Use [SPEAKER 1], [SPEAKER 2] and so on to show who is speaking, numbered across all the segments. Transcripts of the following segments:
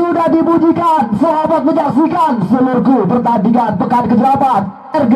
[SPEAKER 1] sudah dibujikan, sahabat menyaksikan seluruh pertandingan pekan ke-8 RG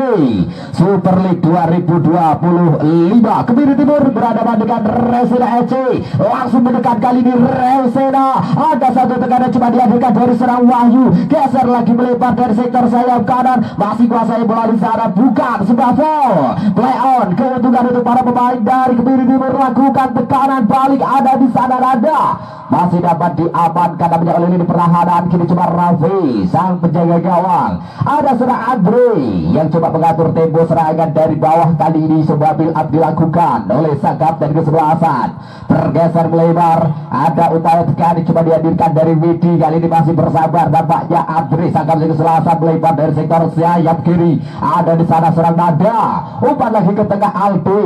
[SPEAKER 1] Super League 2025. Kebiri Timur berhadapan dengan Resena FC. Langsung mendekat kali ini Resena. Ada satu tekanan coba dihadirkan dari serang Wahyu. Geser lagi melebar dari sektor sayap kanan. Masih kuasai bola di sana. Bukan sebuah foul. Play on. Keuntungan untuk para pemain dari Kebiri Timur. Lakukan tekanan balik. Ada di sana ada. Masih dapat diamankan namanya oleh lini pertahanan. Kini coba Raffi sang penjaga gawang. Ada serang Andre yang coba mengatur tempo serangan dari bawah. Kali ini sebuah build up dilakukan oleh Sagap dan kesebelasan. Bergeser melebar. Ada upaya tekan coba dihadirkan dari Widi. Kali ini masih bersabar nampaknya Andre. Sagap dan kesebelasan melebar dari sektor sayap kiri. Ada di sana serang Nada. Umpan lagi ke tengah Aldi.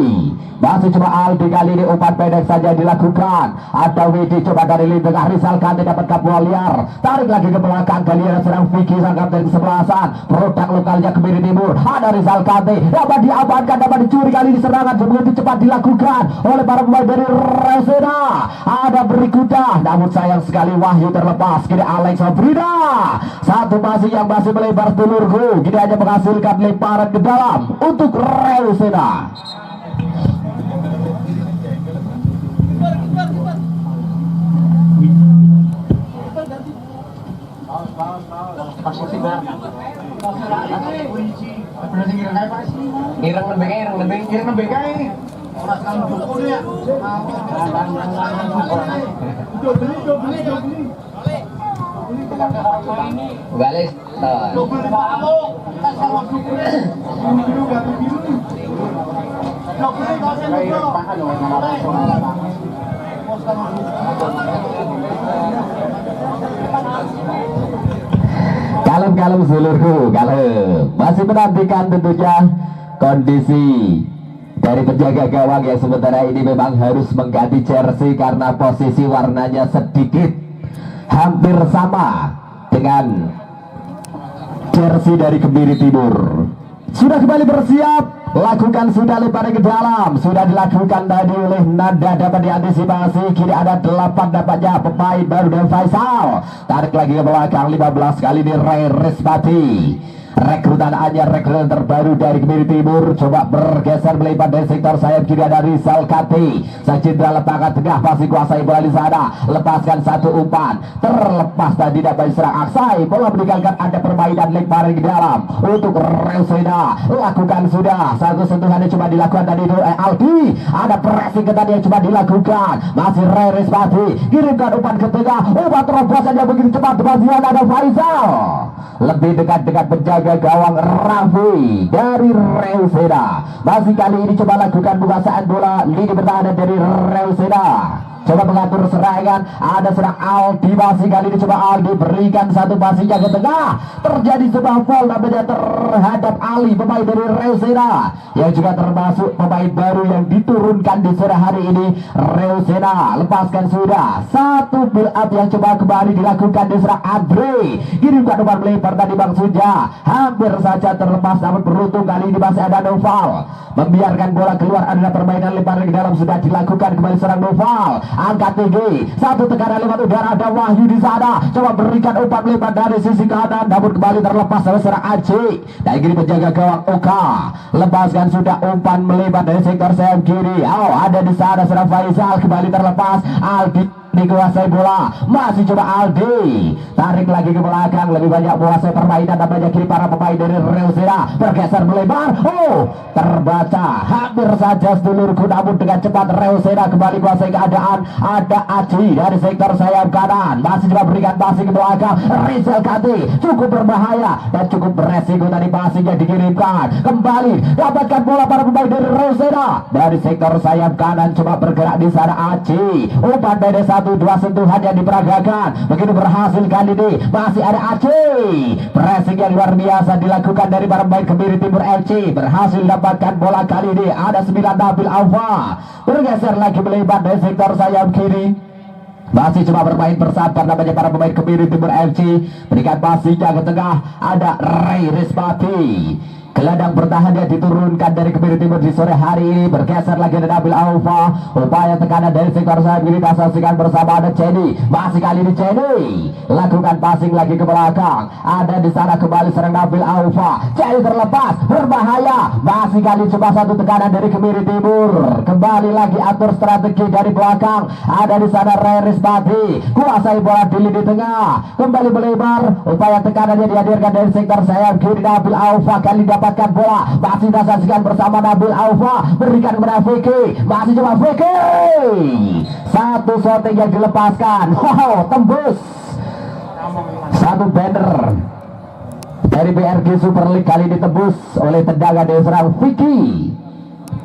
[SPEAKER 1] Masih coba Aldi kali ini umpan pendek saja dilakukan. Ada Widi coba dari lini tengah. Rizal Kante dapat kapal liar. Tarik lagi ke belakang. Kali ini serang Vicky Sagap dari kesebelasan. Produk lokalnya Kebiri Timur. Ada Rizal Kante dapat diamankan, dapat dicuri kali ini serangan begitu cepat dilakukan oleh para pemain dari Resena. Ada berikutnya, namun sayang sekali Wahyu terlepas. Kini Alex Sabrina satu masih yang masih melebar telurku. Kini hanya menghasilkan lemparan ke dalam untuk Resena.
[SPEAKER 2] Irang lebih kaya. Balik.
[SPEAKER 1] Kalem seluruhku, kalem. Masih menantikan tentunya kondisi dari penjaga gawang yang sementara ini memang harus mengganti jersey karena posisi warnanya sedikit hampir sama dengan jersey dari Kebiri Timur. Sudah kembali bersiap, lakukan sudah lemparan ke dalam, sudah dilakukan tadi oleh Nada, dapat diantisipasi. Kini ada 8 dapatnya pemain baru dan Faisal. Tarik lagi ke belakang 15 kali ini Ray Respati. Rekrutan anyar, rekrutan terbaru dari Kebiri Timur. Coba bergeser melebar dari sektor sayap kiri. Ada Rizal Kati. Sang Cindra letakkan tengah, masih kuasai bola di sana. Lepaskan satu umpan, terlepas dan tidak baik serang Aksai. Bola meninggalkan, ada permainan lemparan ke dalam untuk Resena. Lakukan sudah satu sentuhan yang coba dilakukan tadi itu Aldi. Ada pressing ketat yang coba dilakukan. Masih Ray Respati. Kirimkan umpan ke tengah. Umpan terobosan yang begitu cepat. Bagian ada Faisal. Lebih dekat penjaga gawang Raffi dari Resena. Masih kali ini coba lakukan penguasaan bola lini pertahanan dari Resena. Coba mengatur serangan. Ada serang Aldi. Masih kali ini coba Aldi berikan satu pasinya ke tengah. Terjadi sebuah foul namanya terhadap Ali, pemain dari Resena, yang juga termasuk pemain baru yang diturunkan di sore hari ini. Resena lepaskan sudah satu build up yang coba kembali dilakukan di serang Andre. Kirimkan umpan melebar tadi Bang Suja, hampir saja terlepas, namun beruntung kali ini masih ada Noval membiarkan bola keluar. Ada permainan lemparan ke dalam sudah dilakukan kembali serang Noval. Angkat tinggi, satu tekanan lewat udara. Ada Wahyu di sana, coba berikan umpan melebar dari sisi kanan, namun kembali terlepas dari serang Aji. Dan kini penjaga gawang Oka lepaskan sudah umpan melebar dari sektor sayap kiri. Ada di sana serang Faisal, kembali terlepas. Aldi dikuasai bola, masih coba Aldi, tarik lagi ke belakang, lebih banyak menguasai permainan namanya kiri para pemain dari Resena. Bergeser melebar, terbaca hampir saja sedulurku, namun dengan cepat Resena kembali kuasai keadaan. Ada Aji dari sektor sayap kanan, masih coba berikan passing ke belakang. Rizal Kati cukup berbahaya dan cukup beresiko tadi passingnya dikirimkan. Kembali dapatkan bola para pemain dari Resena dari sektor sayap kanan, coba bergerak di sana Aji. Umpan dari satu dua sentuhan yang diperagakan, begitu berhasil kali ini. Masih ada Aji, pressing yang luar biasa dilakukan dari para pemain Kebiri Timur FC. Berhasil dapatkan bola kali ini. Ada 9 Nabil Alfa, bergeser lagi melebar dari sektor sayap kiri. Masih cuma bermain bersabar namanya para pemain Kebiri Timur FC. Berikan passingnya ke tengah. Ada Ray Respati. Gelandang bertahan dia diturunkan dari Kemiri Timur di sore hari ini. Bergeser lagi ada Nabil Aufa. Upaya tekanan dari sektor sayap kiri disaksikan bersama ada Cedi. Masih kali ini Cedi lakukan passing lagi ke belakang. Ada di sana kembali serang Nabil Aufa. Cedi terlepas, berbahaya. Masih kali coba satu tekanan dari Kemiri Timur. Kembali lagi atur strategi dari belakang. Ada di sana Reris Pati. Kuasai bola di lini tengah. Kembali melebar. Upaya tekanannya dihadirkan dari sektor sayap kiri Nabil Aufa. Kali dapat bola, masih disaksikan bersama Nabil Aufa, berikan kepada Vicky, masih coba Vicky, satu shooting yang dilepaskan, wow, tembus satu banner dari BRG Super League, kali ditembus oleh tendangan dari serang Vicky.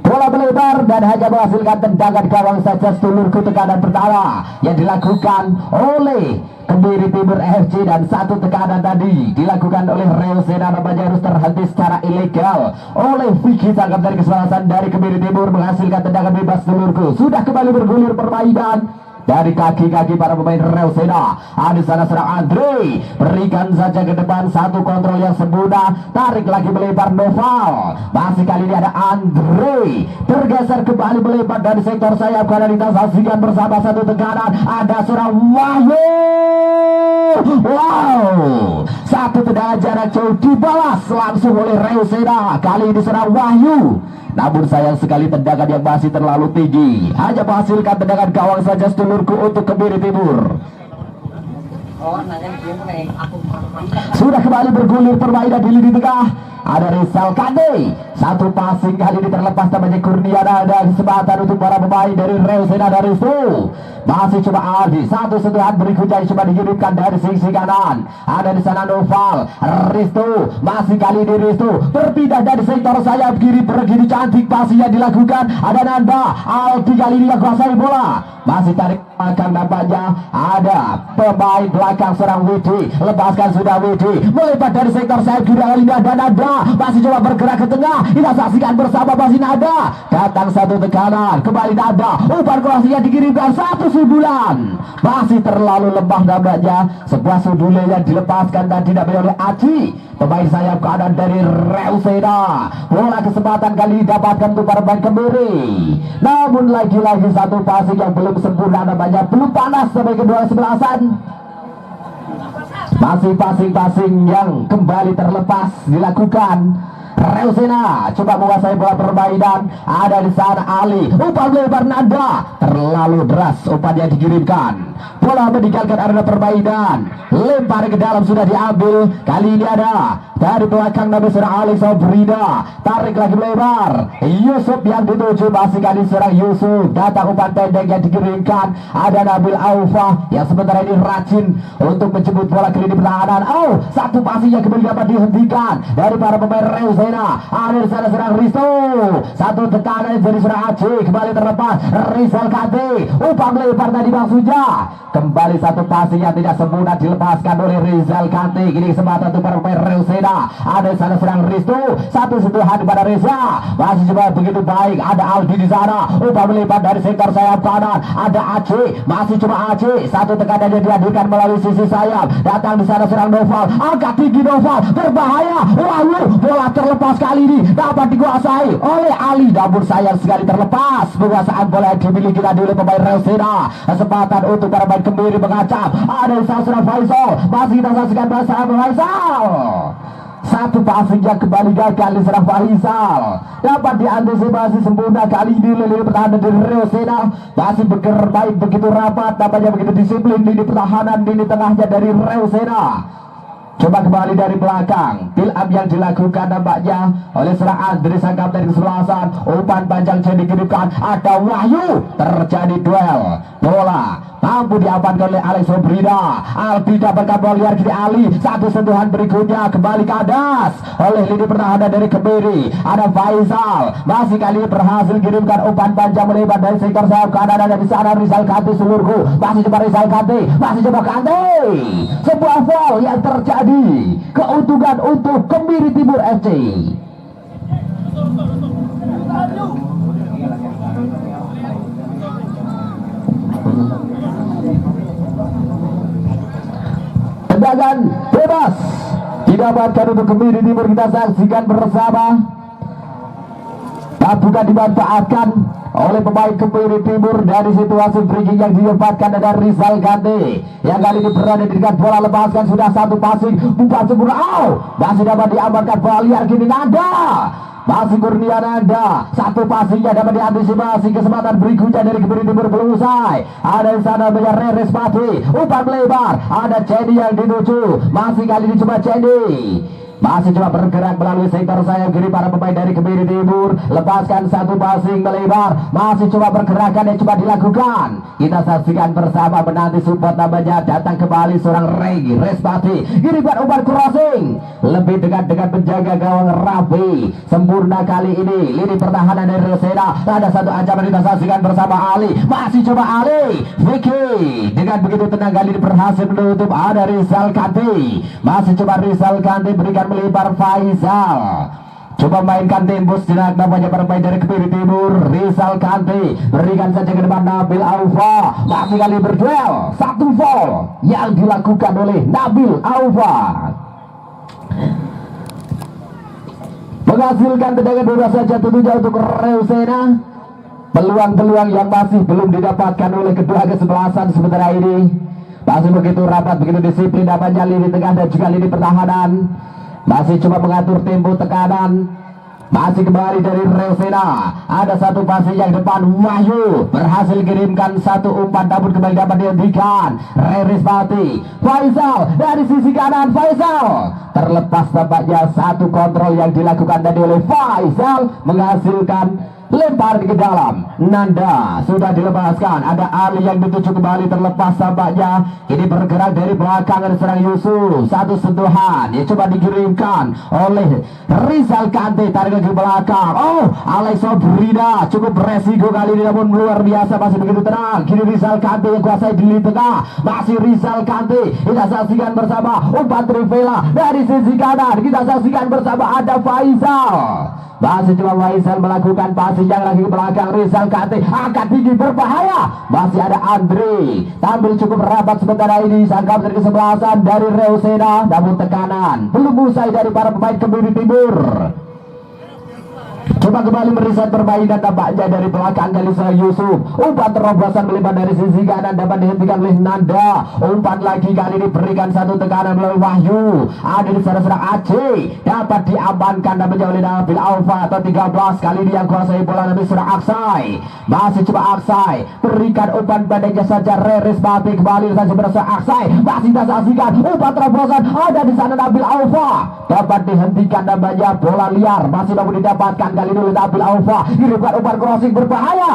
[SPEAKER 1] Bola melebar dan hanya menghasilkan tendangan gawang saja. Sedulurku, tekanan pertama yang dilakukan oleh Kemiri Timur FC dan satu tekanan tadi dilakukan oleh Reusena, namanya harus terhenti secara ilegal oleh Vicky. Tangkap dari kesebelasan dari Kemiri Timur menghasilkan tendangan bebas. Sedulurku, sudah kembali bergulir permainan dari kaki-kaki para pemain Reusena. Ada sana serang Andre, berikan saja ke depan, satu kontrol yang sempurna, tarik lagi melebar Noval. Masih kali ini ada Andre, tergeser kembali melebar dari sektor sayap kanan, disaksikan bersama satu tekanan. Ada serang Wahyu, wow, satu tendangan jarak jauh dibalas langsung oleh Reusena. Kali ini serang Wahyu, namun sayang sekali tendangan yang masih terlalu tinggi, hanya menghasilkan tendangan gawang saja. Sedulurku, untuk Kemiri Timur sudah kembali bergulir permainan di lini tengah. Ada Rizal Kade, satu passing kali ini terlepas, namanya Kurniana. Ada kesempatan untuk para pemain dari Reusena. Dari itu masih coba Aldi, satu sentuhan berikutnya coba dikirimkan dari sisi kanan. Ada di sana Noval, Risto, masih kali ini Risto berpindah dari sektor sayap kiri, begini cantik passingnya dilakukan. Ada Nanda, Aldi kali ini yang kuasai bola, masih tarik belakang nampaknya. Ada pemain belakang serang Widi, lepaskan sudah Widi, melebar dari sektor sayap kiri. Kali ini ada Nanda, masih coba bergerak ke tengah, kita saksikan bersama, masih Nanda, datang satu tekanan, kembali Nanda, umpan crossingnya dikirimkan, satu sundulan, masih terlalu lemah nampaknya. Sebuah sundulan yang dilepaskan dan tidak oleh Aji, pemain sayap kanan dari Reusena. Bola kesempatan kali didapatkan untuk para pemain Kemiri, namun lagi-lagi satu passing yang belum sempurna nampaknya, belum panas sampai kedua sebelasan. Masih passing-passing yang kembali terlepas dilakukan. Reusena coba menguasai bola permainan. Ada di sana Ali, umpan lebar Nanda, terlalu deras umpan yang dikirimkan. Bola meninggalkan area permainan, lempar ke dalam, sudah diambil. Kali ini ada dari belakang nabi serang Alex Obrida, tarik lagi melebar. Yusuf yang dituju, masih kali serang Yusuf, datang umpan pendek yang dikirimkan. Ada Nabil Aufa yang sementara ini rajin untuk menjemput bola ke lini pertahanan. Oh, satu passing yang kembali dapat dihentikan dari para pemain Reusena. Ada di sana serang Risto, satu tekanan dari serang Aceh, kembali terlepas. Rizal Kade, umpan melebar tadi maksudnya, kembali satu passing yang tidak sempurna dilepaskan oleh Rizal Kade. Ini kesempatan untuk para pemain Reusena. Ada di sana serang Risto, satu sentuhan pada Reza, masih coba begitu baik. Ada Aldi di sana, umpan melebar dari sektor sayap kanan. Ada Aceh, masih coba Aceh, satu tekanan yang dihadirkan melalui sisi sayap. Datang di sana serang Noval, angkat tinggi Noval, berbahaya. Lalu bola terlepas kali ini dapat dikuasai oleh Ali, namun sayang sekali terlepas penguasaan bola yang dimiliki tadi oleh pemain Reusena. Kesempatan untuk para pemain Kemiri mengacap. Ada di sana serang Faisal, masih kita saksikan bersama Faisal, satu passing yang kembali gagal di serang Faisal, dapat diantisipasi sempurna kali ini oleh pertahanan dari Reusena. Masih bergerak baik, begitu rapat, namanya begitu disiplin di pertahanan lini tengahnya dari Reusena. Coba kembali dari belakang, build up yang dilakukan nampaknya oleh serang Andri, sang kapten kesebelasan. Umpan panjang yang dikirimkan, ada Wahyu, terjadi duel bola, mampu diamankan oleh Alex Obrida. Albi dapatkan bola liar kiri Ali, satu sentuhan berikutnya kembali kadas oleh lini pertahanan dari Kemiri. Ada Faisal, masih kali ini berhasil kirimkan umpan panjang melebar dari sektor sayap kanan. Ada di sana Rizal Kante, seluruhku, masih coba Rizal Kante, masih coba Kante, sebuah foul yang terjadi, keuntungan untuk Kemiri Timur FC. Tendangan bebas didapatkan untuk Kemiri Timur. Kita saksikan bersama, bukan dimanfaatkan oleh pemain Kemiri Timur. Dari situasi free kick yang didapatkan ada Rizal Gante yang kali ini berada di dekat bola, lepaskan sudah satu passing bukan sempurna. Masih dapat diamankan bola liar kini Nanda, masih Kurnia Nanda, satu passingnya dapat diantisipasi. Kesempatan berikutnya dari Kemiri Timur belum usai. Ada di sana banyak Reres Pati, umpan lebar, ada Cedi yang dituju, masih kali ini coba Cedi, masih coba bergerak melalui sektor sayap kiri para pemain dari Kemiri Timur. Lepaskan satu passing melebar, masih coba pergerakan yang coba dilakukan. Kita saksikan bersama, menanti support namanya datang kembali seorang Regi Respati. Kiri buat umpan crossing, lebih dekat dengan penjaga gawang Rafi. Sempurna kali ini lini pertahanan dari Rosena. Ada satu ancaman, kita saksikan bersama Ali. Masih coba Ali, Vicky dengan begitu tenang kali ini berhasil menutup. Ada Rizal Kanti, masih coba Rizal Kanti berikan melebar. Faisal coba mainkan tembus jenak namanya para pemain dari Kemiri Timur. Rizal Kanti berikan saja ke depan Nabil Aufa, masih kali berduel, satu foul yang dilakukan oleh Nabil Aufa menghasilkan tendangan bebas saja tentunya untuk Reusena. Peluang-peluang yang masih belum didapatkan oleh kedua kesebelasan sementara ini masih begitu rapat, begitu disiplin namanya lini tengah dan juga lini pertahanan. Masih coba mengatur tempo tekanan, masih kembali dari Reusena. Ada satu passing yang depan, Wahyu berhasil kirimkan satu umpan namun kembali dapat dihentikan. Reris Pati, Faisal dari sisi kanan, Faisal terlepas tampaknya. Satu kontrol yang dilakukan tadi oleh Faisal menghasilkan lempar ke dalam. Nanda sudah dilepaskan, ada Ali yang dituju kembali, terlepas tampaknya. Ini bergerak dari belakang, ada serang Yusuf, satu sentuhan yang coba dikirimkan oleh Rizal Kante, tarik ke belakang. Alex Sobrida cukup beresiko kali ini namun luar biasa, masih begitu tenang. Kini Rizal Kante yang kuasai di tengah, masih Rizal Kante. Kita saksikan bersama umpan Trivela dari sisi kanan. Kita saksikan bersama, ada Faisal, masih coba Faisal melakukan passing yang lagi ke belakang. Rizal Kante angkat tinggi berbahaya, masih ada Andre tampil cukup rapat sementara ini. Sangkap dari kesebelasan dari Reusena namun tekanan belum usai dari para pemain Kemiri Timur. Coba kembali meriset permainan tampaknya dari belakang kali serang Yusuf. Umpan terobosan melebar dari sisi kanan dapat dihentikan oleh Nanda. Umpan lagi kali ini berikan satu tekanan melalui Wahyu. Ada di sana serang Aceh, dapat diamankan namanya oleh Nabil Alfa atau 13 kali ini yang kuasai bola namun serang Aksai. Masih coba Aksai berikan umpan pendeknya saja. Reres Pati kembali saja bersama Aksai, masih kita saksikan umpan terobosan. Ada di sana Nabil Alfa, dapat dihentikan namanya bola liar, masih namun didapatkan kali ini oleh Nabil Alfa. Ini bukan umpan crossing berbahaya.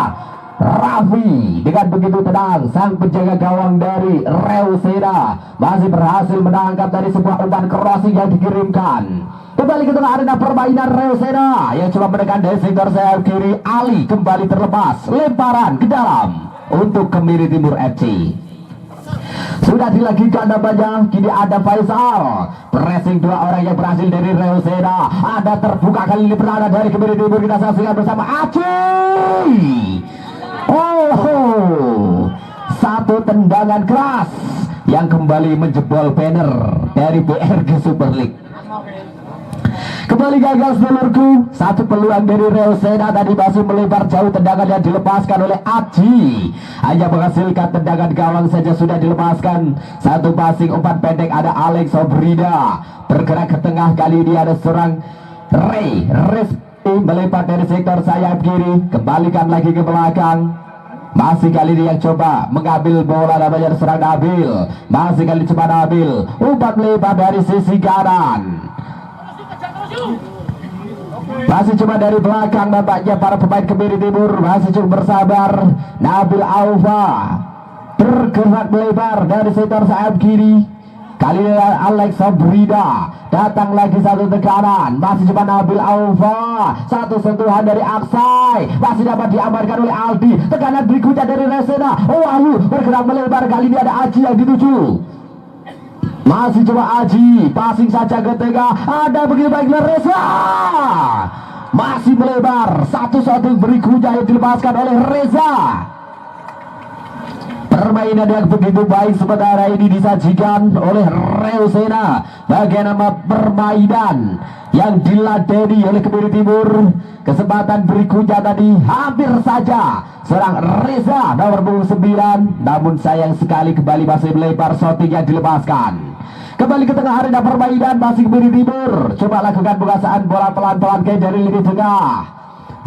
[SPEAKER 1] Raffi dengan begitu tenang, sang penjaga gawang dari Reusena masih berhasil menangkap dari sebuah umpan crossing yang dikirimkan. Kembali ke tengah arena permainan Reusena yang coba menekan dari sektor sayap kiri. Ali kembali terlepas, lemparan ke dalam untuk Kemiri Timur FC. Sudah dilakukan namanya, kini ada Faisal pressing dua orang yang berhasil dari Reusena. Ada terbuka kali ini berada dari Kemiri Timur. Kita saksikan bersama Aceh. Satu tendangan keras yang kembali menjebol banner dari BRG Super League. Kembali gagal seluruhku. Satu peluang dari Reusena tadi masih melebar jauh, tendangan yang dilepaskan oleh Aji hanya menghasilkan tendangan gawang saja sudah dilepaskan. Satu passing umpan pendek, ada Alex Sobrida bergerak ke tengah, kali ini ada seorang Rizky melebar dari sektor sayap kiri, kembalikan lagi ke belakang. Masih kali ini yang coba mengambil bola namanya serang Nabil. Masih kali coba Nabil, umpan lebar dari sisi kanan. Masih coba dari belakang nampaknya para pemain Kemiri Timur masih cukup bersabar. Nabil Aufa bergerak melebar dari sektor sayap kiri. Kali ini Alex Sobrida datang lagi satu tekanan, masih coba Nabil Aufa, satu sentuhan dari Aksai, masih dapat diamankan oleh Aldi. Tekanan berikutnya dari Reusena. Wahyu bergerak melebar, kali ini ada Aji yang dituju. Masih coba Aji, passing saja ke tengah, ada begitu baik Reza, masih melebar, satu berikutnya yang dilepaskan oleh Reza. Permainan yang begitu baik sementara ini disajikan oleh Reusena. Bagian nama permainan yang diladeni oleh Kemiri Timur. Kesempatan berikutnya tadi hampir saja serang Reza nomor punggung 9, namun sayang sekali kembali masih melebar shooting yang dilepaskan. Kembali ke tengah arena permainan masih Kemiri Timur. Coba lakukan penguasaan bola pelan-pelan ke dari lini tengah.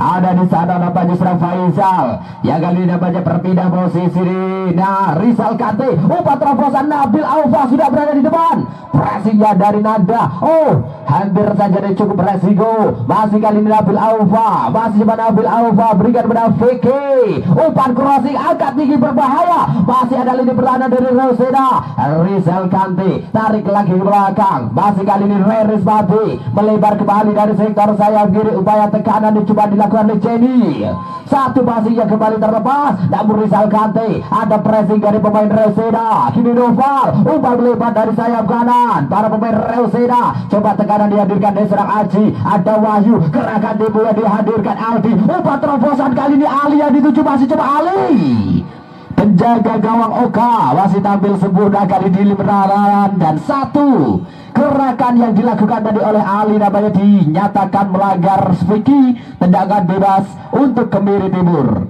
[SPEAKER 1] Ada di sana nampaknya serang Faisal yang kali ini nampaknya berpindah posisi. Nah, Rizal Kante, umpan terobosan Nabil Aufa sudah berada di depan. Pressingnya dari Nanda. Oh, hampir saja dia cukup resiko. Masih kali ini Nabil Aufa, masih coba Nabil Aufa berikan kepada Vicky. Umpan crossing angkat tinggi berbahaya. Masih ada lini pertahanan dari Roseda. Rizal Kante tarik lagi ke belakang. Masih kali ini Reris Mati melebar kembali dari sektor sayap kiri. Upaya tekanan dicoba dilakukan oleh Jenny. Satu passingnya kembali terlepas, namun Rizal Kante ada pressing dari pemain Roseda. Kini Noval umpan melebar dari sayap kanan. Para pemain Roseda coba tekanan dihadirkan dari serang Aji. Ada Wahyu, gerakan dimulai dihadirkan Aldi. Umpan terobosan kali ini Ali yang dituju, masih coba Ali. Penjaga gawang Oka masih tampil sempurna kali di pertahanan, dan satu gerakan yang dilakukan tadi oleh Ali namanya dinyatakan melanggar Vicky. Tendangan bebas untuk Kemiri Timur.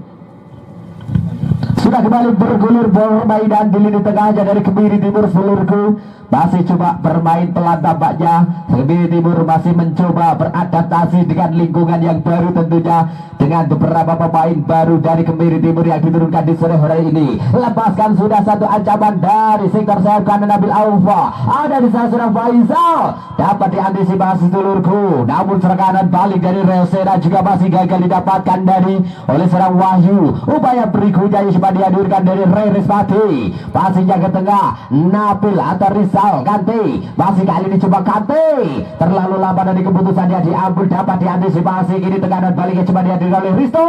[SPEAKER 1] Sudah kembali bergulir permainan di lini tengahnya dari Kemiri Timur seluruhku. Masih coba bermain pelan tampaknya. Kemiri Timur masih mencoba beradaptasi dengan lingkungan yang baru tentunya, dengan beberapa pemain baru dari Kemiri Timur yang diturunkan di sore hari ini. Lepaskan sudah satu ancaman dari sektor sayap kanan Nabil Aufa. Ada di sana serang Faisal, dapat diantisipasi seluruhku, namun serangan balik dari Reusena juga masih gagal didapatkan dari oleh serang Wahyu. Upaya berikutnya yang coba dihadirkan dari Reris Mati. Passingnya ke tengah Nabil atau Rizal Kante, masih kali ini coba Kante, terlalu lambat dari keputusan dia diambil, dapat diantisipasi. Kini tekanan baliknya coba dihadirkan oleh Risto,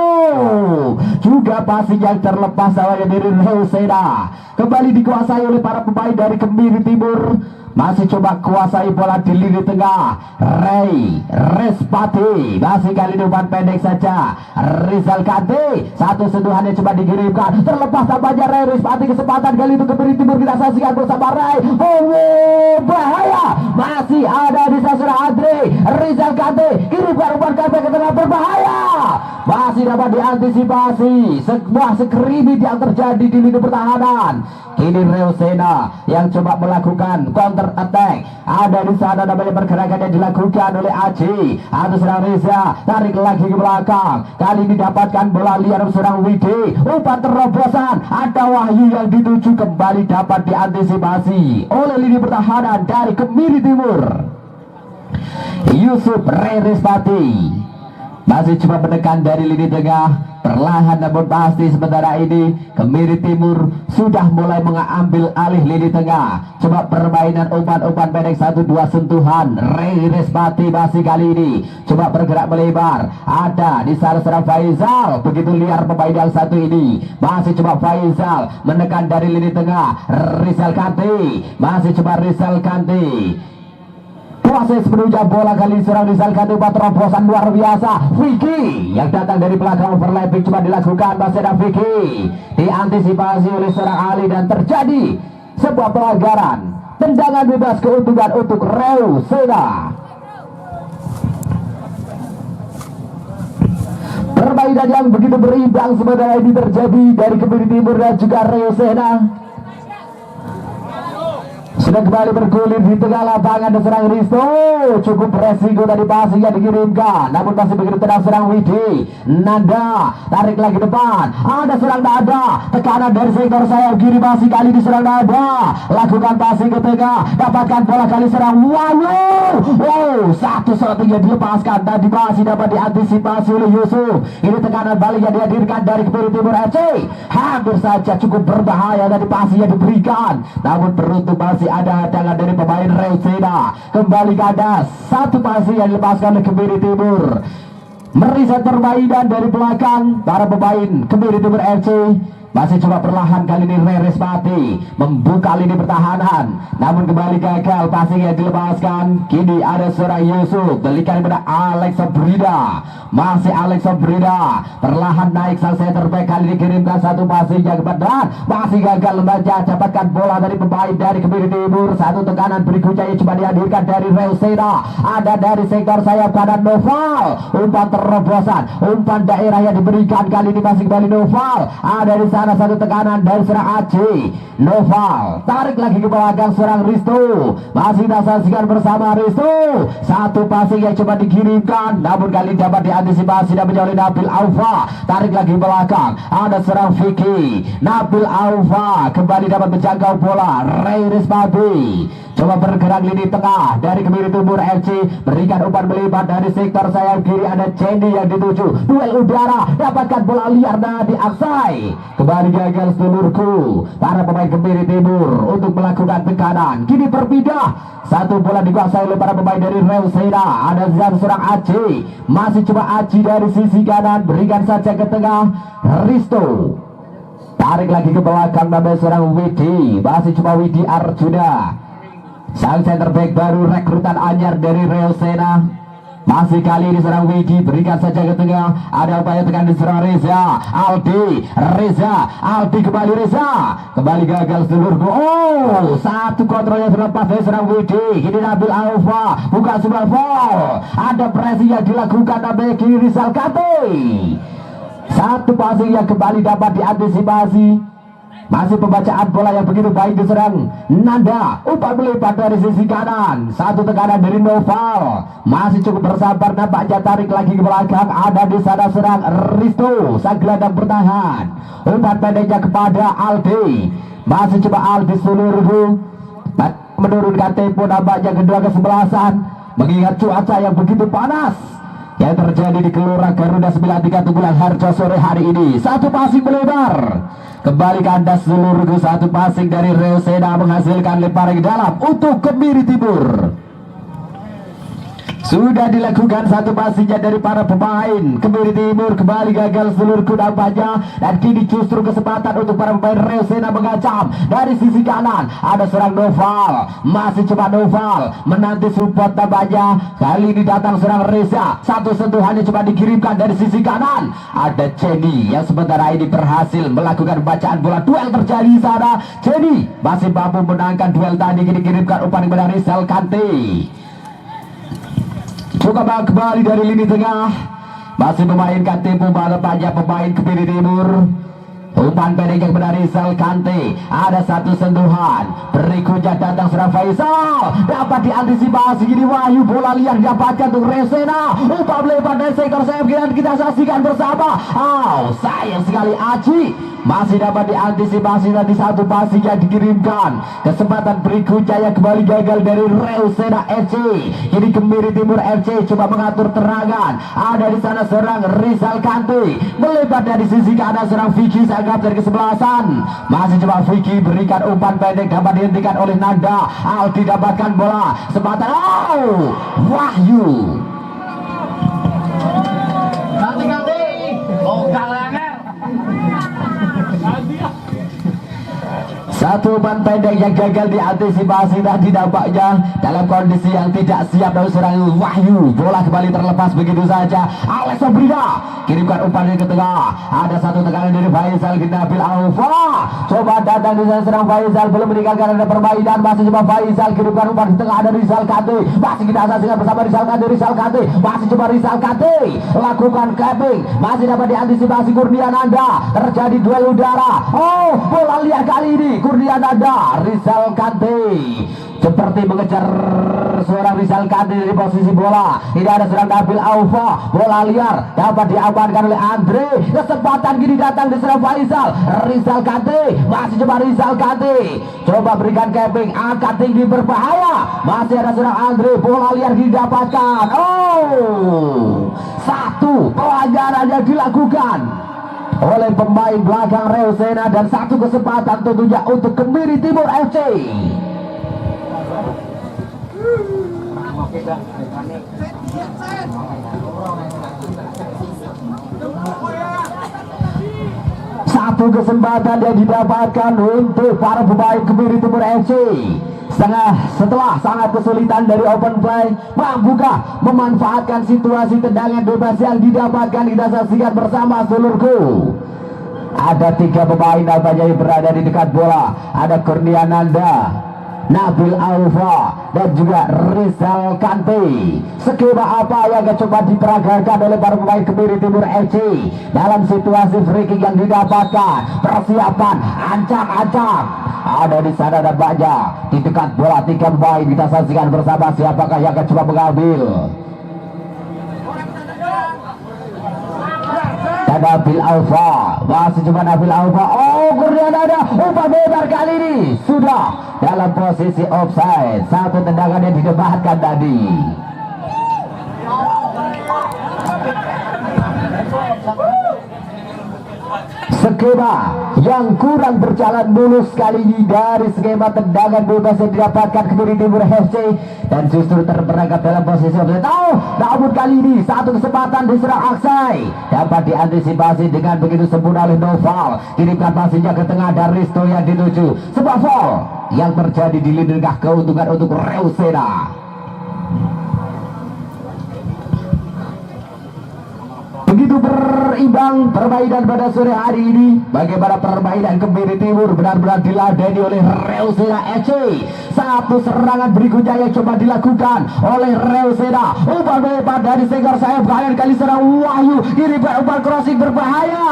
[SPEAKER 1] juga passing yang terlepas awalnya dari Reusena. Kembali dikuasai oleh para pemain dari Kemiri Timur. Masih coba kuasai bola di lini tengah. Respati masih kali ini umpan pendek saja. Rizal Kante, satu sentuhannya coba dikirimkan, terlepas tampaknya Respati. Kesempatan kali itu Kemiri Timur kita saksikan bersama Ray. Oh, bahaya, masih ada di sasaran Andre. Rizal Kante kirimkan umpan Kante ke tengah, berbahaya. Masih dapat diantisipasi sebuah skrimmit yang terjadi di lini pertahanan. Kini Reusena yang coba melakukan counter attack. Ada di sana namanya pergerakan yang dilakukan oleh Aji. Atau serang Reza, tarik lagi ke belakang. Kali ini dapatkan bola liar serang Widi. Umpan terobosan, ada Wahyu yang dituju, kembali dapat diantisipasi oleh lini pertahanan dari Kemiri Timur. Yusuf Rerispati masih coba menekan dari lini tengah, perlahan namun pasti sementara ini Kemiri Timur sudah mulai mengambil alih lini tengah. Coba permainan umpan-umpan pendek 1-2 sentuhan. Rerispati masih kali ini coba bergerak melebar. Ada di sana serang Faisal, begitu liar pemain yang satu ini. Masih coba Faisal menekan dari lini tengah. Rizal Kante, masih coba Rizal Kante. Proses menuju bola kali serang Rizal Kante, terobosan luar biasa. Vicky yang datang dari belakang, overlapping coba dilakukan. Masih ada Vicky, diantisipasi oleh serang Ali dan terjadi sebuah pelanggaran. Tendangan bebas keuntungan untuk Reusena. Permainan yang begitu berimbang sebenarnya ini terjadi dari Kemiri Timur dan juga Reusena. Sudah kembali bergulir di tengah lapangan dan serang Risto. Cukup resiko tadi passing yang dikirimkan, namun masih begitu tenang serang Widi. Nanda tarik lagi depan, ada serang Nanda, tekanan dari sektor sayap kiri, masih kali diserang Nanda. Lakukan passing ke tengah, dapatkan bola kali serang Wahyu. Wow, satu shotting yang dilepaskan tadi masih dapat diantisipasi oleh Yusuf. Ini tekanan balik yang dihadirkan dari Kemiri Timur FC. Hampir saja cukup berbahaya dari passing yang diberikan, namun beruntung masih ada hadangan dari pemain Reusena. Kembali ke atas, satu passing yang dilepaskan oleh Kemiri Timur. Meriset permainan dari belakang para pemain Kemiri Timur FC. Masih coba perlahan kali ini Rerispati membuka lini pertahanan, namun kembali gagal, passingnya dilepaskan. Kini ada seorang Yusuf berikan kepada Alex Sobrida. Masih Alex Sobrida perlahan naik sang center back, kali ini kirimkan satu passing yang kepada, masih gagal membaca, dapatkan bola dari pemain dari Kemiri Timur. Satu tekanan berikutnya yang coba dihadirkan dari Reusena, ada dari sektor sayap kanan Noval, umpan terobosan, umpan daerah yang diberikan, kali ini masih kembali Noval, ada di sana satu tekanan dari serang Aji. Noval tarik lagi ke belakang serang Risto, masih saksikan bersama Risto, satu passing yang coba dikirimkan, namun kali dapat diantisipasi dan menjauhi Nabil Aufa. Tarik lagi ke belakang, ada serang Vicky. Nabil Aufa kembali dapat menjangkau bola. Rerispati coba bergerak lini tengah dari Kemiri Timur FC, berikan umpan melipat dari sektor sayap kiri, ada Cendi yang dituju, duel udara, dapatkan bola liar dan diaksai, kembali gagal sedulurku. Para pemain Kemiri Timur untuk melakukan tekanan, kini berpindah, satu bola dikuasai oleh para pemain dari Reusena, ada seorang Aji, masih coba Aji dari sisi kanan, berikan saja ke tengah. Risto tarik lagi ke belakang, namanya seorang Widi, masih coba Widi Arjuna, sang center back baru rekrutan anyar dari Reusena. Masih kali ini serang Widi, berikan saja ke tengah, ada upaya tekan di serang Reza Aldi. Aldi kembali, Reza kembali gagal sedulurku. Oh, satu kontrolnya terlepas dari serang Widi. Kini Nabil Aufa buka sebuah foul, ada presi yang dilakukan namanya kiri Rizal Kate. Satu passing yang kembali dapat diantisipasi. Masih pembacaan bola yang begitu baik diserang Nanda, umpan melipat dari sisi kanan, satu tekanan dari Noval, masih cukup bersabar, nampaknya tarik lagi ke belakang, ada di sana serang Risto, sang gelandang bertahan, umpan pendeknya kepada Aldi, masih coba Aldi seluruh menurunkan tempo, nampaknya kedua kesebelasan, mengingat cuaca yang begitu panas yang terjadi di Gelora Garuda 93 Tugulan Harjo sore hari ini. Satu passing melebar, kembali kandas seluruhku, satu passing dari Reusena menghasilkan lemparan ke dalam untuk Kemiri Timur. Sudah dilakukan satu passingnya dari para pemain Kemiri Timur, kembali gagal seluruhku nampaknya, dan kini justru kesempatan untuk para pemain Reusena mengacam dari sisi kanan, ada serang Noval, masih coba Noval menanti support nampaknya, kali ini datang serang Reza, satu sentuhannya coba dikirimkan dari sisi kanan, ada Jenny yang sementara ini berhasil melakukan bacaan bola, duel terjadi di sana. Jenny masih mampu menangkan duel tadi, kini dikirimkan umpan kepada Rizal Kante. Coba kembali dari lini tengah, masih memainkan tempo nampaknya pemain Kemiri Timur. Umpan pendek kepada Rizal Kante, ada satu sentuhan, berikutnya datang serang Faisal, dapat diantisipasi, gini Wahyu, bola liar dapatkan untuk Reusena, umpan melebar dari sektor sayap kiri, kita saksikan bersama. Sayang sekali Aji masih dapat diantisipasi, tadi satu passing yang dikirimkan, kesempatan berikutnya yang kembali gagal dari Reusena FC. Ini Kemiri Timur FC coba mengatur terangan, ada di sana serang Rizal Kante, melebar dari sisi kanan serang Vicky sangat dari kesebelasan, masih coba Vicky berikan umpan pendek, dapat dihentikan oleh Nanda. Aldi dapatkan bola, kesempatan Wahyu
[SPEAKER 2] Ganti oh kalangan
[SPEAKER 1] satu umpan pendek yang gagal diantisipasi tadi nampaknya dalam kondisi yang tidak siap dari serang Wahyu. Bola kembali terlepas begitu saja. Alex Sobrida kirimkan umpan ke tengah, ada satu tekanan dari Faisal ke Nabil Aufa, coba datang di sana serang Faisal, belum meninggalkan ada permainan, masih coba Faisal kirimkan umpan di tengah, ada Rizal Kante, masih kita saksikan bersama Rizal Kante, masih coba Rizal Kante lakukan capping, masih dapat diantisipasi Kurnia Nanda, terjadi duel udara. Bola liar kali ini Kurnia Nanda, Rizal Kante seperti mengejar seorang Rizal Kante dari posisi bola. Ini ada serang Nabil Aufa, bola liar dapat diamankan oleh Andre, kesempatan kini datang di serang Faisal. Rizal Kante, masih coba Rizal Kante, coba berikan capping, angkat tinggi berbahaya, masih ada serang Andre, bola liar didapatkan. Satu pelanggaran yang dilakukan oleh pemain belakang Reusena, dan satu kesempatan tentunya untuk Kemiri Timur FC. Satu kesempatan yang didapatkan untuk para pemain Kemiri Timur FC. Setelah sangat kesulitan dari open play, mampukah memanfaatkan situasi tendangan bebas yang didapatkan? Kita saksikan bersama seluruhku. Ada 3 pemain nampaknya yang berada di dekat bola. Ada Kurnia Nanda, Nabil Alfa, dan juga Rizal Kante. Skema apa yang coba diperagakan oleh para pemain Kemiri Timur FC dalam situasi free kick yang didapatkan? Persiapan ancang-ancang. Ada di sana ada banyak di dekat bola 3 pemain. Kita saksikan bersama siapakah yang akan coba mengambil. Nabil Alfa, masih cuma Nabil Alfa. Oh, Kurnia Nanda, umpan lebar kali ini sudah dalam posisi offside. Satu tendangan yang didapatkan tadi. Skema yang kurang berjalan mulus kali ini dari skema tendangan bebas yang didapatkan Kemiri Timur FC, dan justru terperangkap dalam posisi offside. Namun kali ini satu kesempatan diserang Aksai dapat diantisipasi dengan begitu sempurna oleh Noval. Kirimkan passingnya ke tengah dan Risto yang dituju. Sebuah foul yang terjadi di lini tengah, keuntungan untuk Reusena. Begitu berimbang permainan pada sore hari ini. Bagaimana permainan Kemiri Timur benar-benar diladeni oleh Reusena FC. Satu serangan berikutnya yang coba dilakukan oleh Reusena. Umpan lebar dari Segar Sayap, kali serang Wahyu. Ini umpan crossing berbahaya.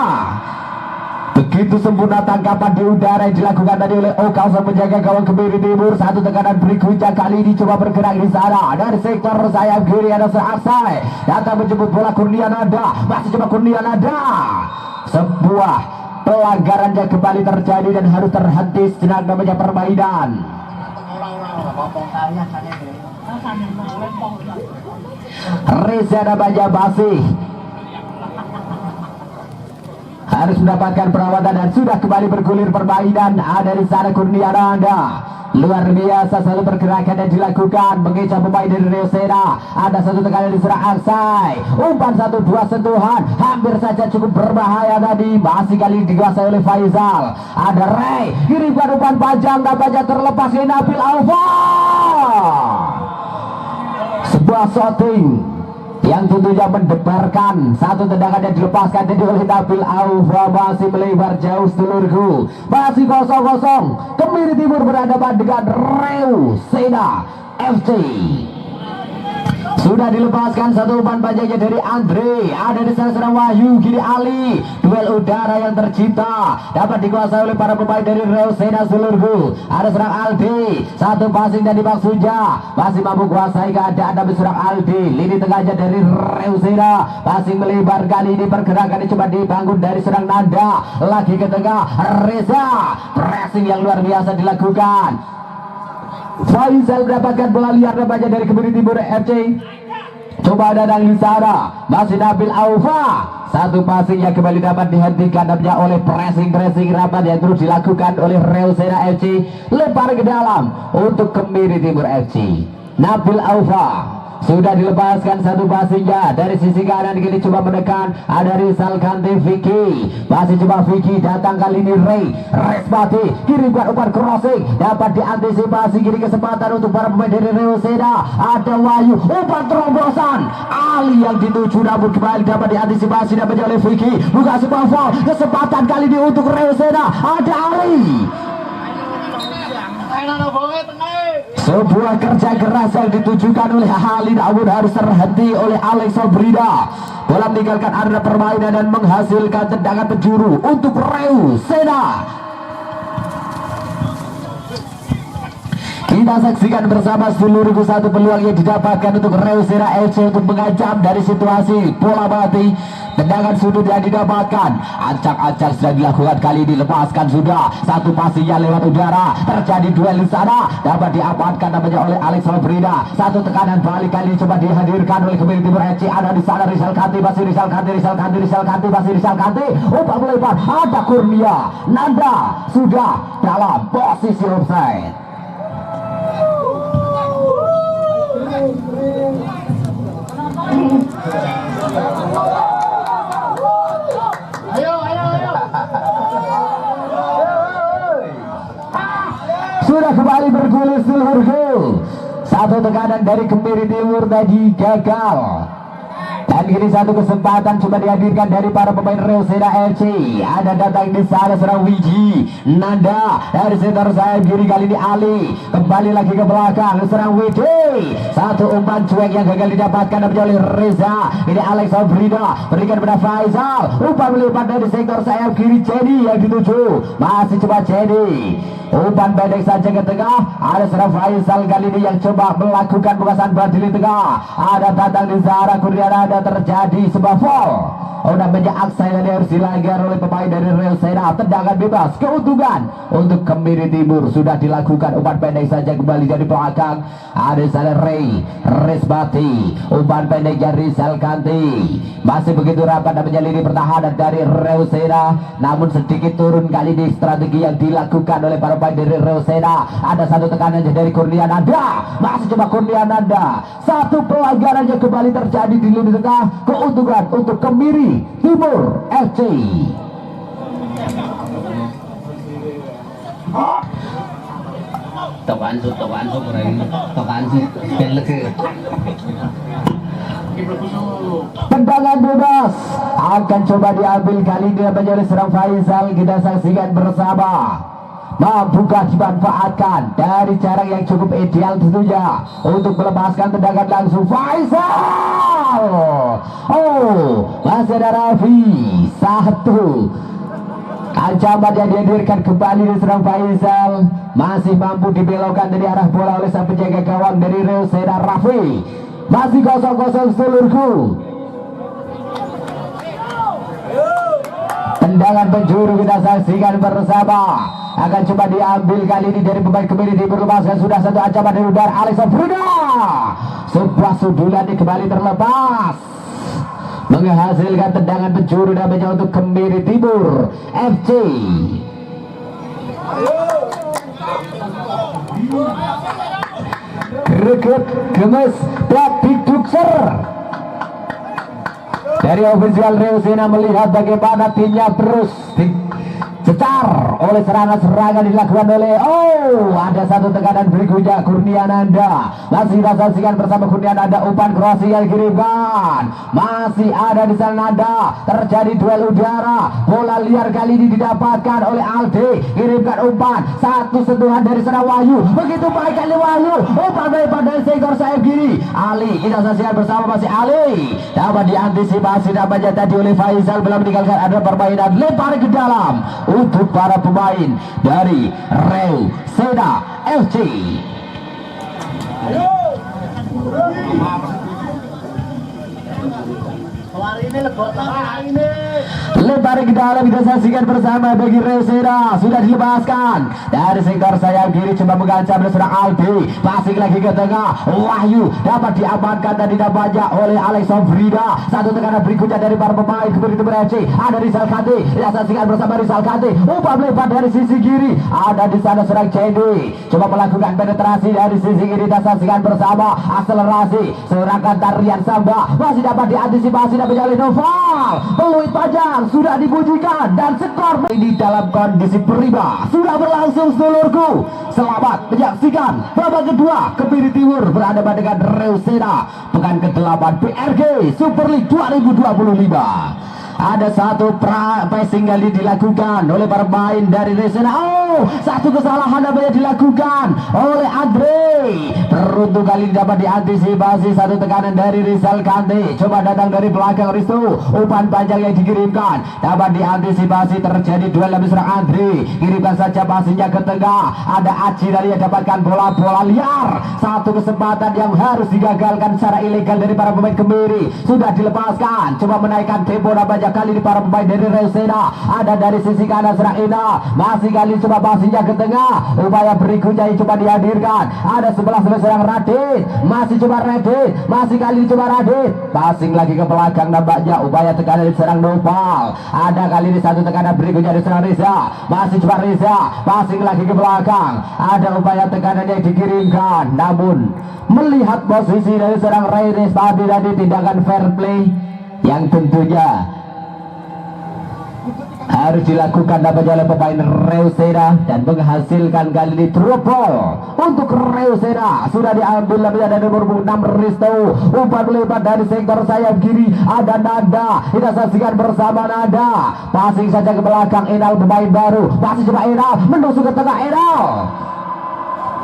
[SPEAKER 1] Begitu sempurna tangkapan di udara yang dilakukan tadi oleh Okausa penjaga gawang Kemiri Timur. Satu tekanan berikutnya kali ini coba bergerak di sana dari sektor sayap kiri. Ada Seaksai datang menjemput bola. Kurnia Nanda, masih coba Kurnia Nanda. Sebuah pelanggaran yang kembali terjadi dan harus terhenti sejenak namanya permainan. Reza namanya Basih harus mendapatkan perawatan dan sudah kembali bergulir permainan. Ada di sana Kurnia Nanda, luar biasa selalu pergerakan yang dilakukan mengejar pemain dari Reusena. Ada satu tekanan diserang Aksai, umpan 1-2 sentuhan hampir saja cukup berbahaya tadi. Masih kali dikuasai oleh Faizal. Ada Ray, kirimkan umpan panjang tampaknya terlepas ke Nabil Alfa. Sebuah shooting yang tentunya mendebarkan. Satu tendangan yang dilepaskan tadi oleh Nabil Alfa, masih melebar jauh seluruhku. Masih 0-0. Kemiri Timur berhadapan dengan Reusena FC. Sudah dilepaskan satu umpan panjangnya dari Andre. Ada di sana serang Wahyu, kiri Ali. Duel udara yang tercipta dapat dikuasai oleh para pemain dari Reusena seluruhku. Ada serang Aldi, satu passing dari Bang Suja, masih mampu kuasai keadaan tapi serang Aldi. Lini tengahnya dari Reusena, passing melebar kali ini. Pergerakan coba dibangun dari serang Nanda, lagi ke tengah Reza. Pressing yang luar biasa dilakukan. Faisal mendapatkan bola liar nampaknya dari Kemiri Timur FC. Coba datang di sana, masih Nabil Alfa. Satu passing yang kembali dapat dihentikan nampaknya oleh pressing rapat yang terus dilakukan oleh Reusena FC. Lempar ke dalam untuk Kemiri Timur FC. Nabil Alfa sudah dilepaskan satu passingnya dari sisi kanan, kini coba menekan. Ada Rizal Kante, Vicky, masih coba Vicky datang kali ini Respati, kirimkan umpan crossing dapat diantisipasi. Kini kesempatan untuk para pemain dari Reusena. Ada Wahyu, umpan terombosan Ali yang dituju namun kembali dapat diantisipasi dan oleh Vicky. Buka sebuah foul, kesempatan kali ini untuk Reusena. Ada Ali. Sebuah kerja keras yang ditujukan oleh Ali namun harus terhenti oleh Alex Sobrida. Bola meninggalkan area permainan dan menghasilkan tendangan penjuru untuk Reusena. Kita saksikan bersama seluruh satu peluang yang didapatkan untuk Reusena FC untuk mengancam dari situasi bola mati. Tendangan sudut yang didapatkan, ancang-ancang sudah dilakukan kali ini, lepaskan sudah. Satu passingnya lewat udara, terjadi duel di sana, dapat diamankan namanya oleh Alex Sobrida. Satu tekanan balik kali ini coba dihadirkan oleh Kemiri Timur FC. Ada di sana Rizal Kante, masih Rizal Kante, masih Rizal Kante. Umpan melebar, ada Kurnia Nanda sudah dalam posisi offside. Satu tekanan dari Kemiri Timur tadi gagal. Dan kini satu kesempatan coba dihadirkan dari para pemain Reuseda FC. Ada datang di sana serang Wiji Nanda dari center sayap kiri, kali ini Ali kembali lagi ke belakang serang Widi. Satu umpan cuek yang gagal didapatkan oleh Reza. Ini Alex Alfrida berikan kepada Faisal. Umpan melipat dari sektor sayap kiri Jenny yang dituju. Masih coba Jenny. Umpan pendek saja ke tengah. Ada serang Faisal kali ini yang coba melakukan bukasan batil di tengah. Ada datang di Zara Kurniana. Ada terjadi sebuah foul. Namanya Aksai yang harus dilanggar oleh pemain dari Real Sena. Tendangan bebas keuntungan untuk Kemiri Timur sudah dilakukan. Umpan pendek saja kembali dari belakang. Ada sana Ray Resbati. Umpan pendek dari Salkanti. Masih begitu rapat namanya lini pertahanan dari Real Sena. Namun sedikit turun kali ini strategi yang dilakukan oleh para pemain dari Real Sena. Ada satu tekanan dari Kurniananda. Masih coba Kurniananda. Satu pelanggaran yang kembali terjadi di lini tengah. Keuntungan untuk Kemiri Timur FC.
[SPEAKER 2] Tokaan su
[SPEAKER 1] Tendangan bebas akan coba diambil kali ini menjadi serang Faisal. Kita saksikan bersama. Mampukah dimanfaatkan dari jarak yang cukup ideal tentunya untuk melepaskan tendangan langsung Faisal. Masih ada Raffi. Satu ancaman yang dihadirkan kembali di serang Faisal. Masih mampu dibelokkan dari arah bola oleh sang penjaga gawang dari Real Sena Raffi. Masih 0-0 seluruhku. Tendangan penjuru kita saksikan bersama. Akan coba diambil kali ini dari pemain Kemiri Timur. Lepaskan sudah satu ancaman dari udara Alex Frida. Sebuah sudulan ini kembali terlepas, menghasilkan tendangan penjuru namanya untuk Kemiri Timur FC. Greget gemes dan didukser dari ofisial Real Sena melihat bagaimana timnya terus dicecar oleh serangan-serangan dilakukan oleh ada satu tekanan berikutnya Kurniananda. Masih kita saksikan bersama Kurniananda. Umpan cross yang dikirimkan. Masih ada di sana Nanda. Terjadi duel udara. Bola liar kali ini didapatkan oleh Aldi. Kirimkan umpan. Satu sentuhan dari sana Wahyu. Begitu baik kali Wahyu. Umpan dari sektor sayap kiri. Ali kita saksikan bersama masih Ali. Dapat diantisipasi namanya tadi oleh Faisal. Belum meninggalkan ada permainan. Lempar ke dalam untuk para pemain dari Real Sena FC. Lebar ke dalam kita saksikan bersama bagi Real Sena. Sudah dilepaskan dari sektor sayap kiri, coba mengancam serang Aldi. Passing lagi ke tengah. Wahyu dapat diamankan dan didapat oleh Alex Frida. Satu tekanan berikutnya dari para pemain Kemiri Timur FC. Ada Rizal Kante. Kita saksikan bersama Rizal Kante. Umpan melebar dari sisi kiri. Ada di sana serang Cendi. Coba melakukan penetrasi dari sisi kiri. Kita saksikan bersama akselerasi serangan tarian Samba. Masih dapat diantisipasi dan menjalin Noval. Peluit panjang sudah dibunyikan dan skor ini dalam kondisi prima sudah berlangsung seluruhku. Selamat menyaksikan babak kedua. Kemiri Timur berhadapan dengan Real Sena pekan ke-8 PRG Super League 2025. Ada satu passing kali dilakukan oleh para pemain dari Real Sena. Satu kesalahan namanya dilakukan oleh Andre. Beruntung kali dapat diantisipasi satu tekanan dari Rizal Kante. Coba datang dari belakang Risto. Umpan panjang yang dikirimkan dapat diantisipasi, terjadi duel habis serang Andre. Kirimkan saja passingnya ke tengah. Ada Aci dari yang dapatkan bola liar. Satu kesempatan yang harus digagalkan secara ilegal dari para pemain Kemiri. Sudah dilepaskan. Coba menaikkan tempo namanya kali ini para pemain dari Real Sena. Ada dari sisi kanan serang Ina. Masih kali coba passingnya ke tengah. Upaya berikutnya yang coba dihadirkan. Ada 11 serang Radit. Masih coba Radit. Masih kali coba Radit. Passing lagi ke belakang nampaknya. Upaya tekanan diserang Nopal. Ada kali ini satu tekanan berikutnya diserang Reza. Masih coba Reza. Passing lagi ke belakang. Ada upaya tekanan yang dikirimkan. Namun melihat posisi dari serang Reyes tadi tindakan fair play yang tentunya harus dilakukan dapat oleh pemain Reusera dan menghasilkan kali ini drop ball untuk Reusera. Sudah diambil dari nomor 6 Risto, umpan melebar dari sektor sayap kiri. Ada Nada, kita saksikan bersama Nada, passing saja ke belakang. Enal pemain baru, masih coba Enal menusuk ke tengah. Enal,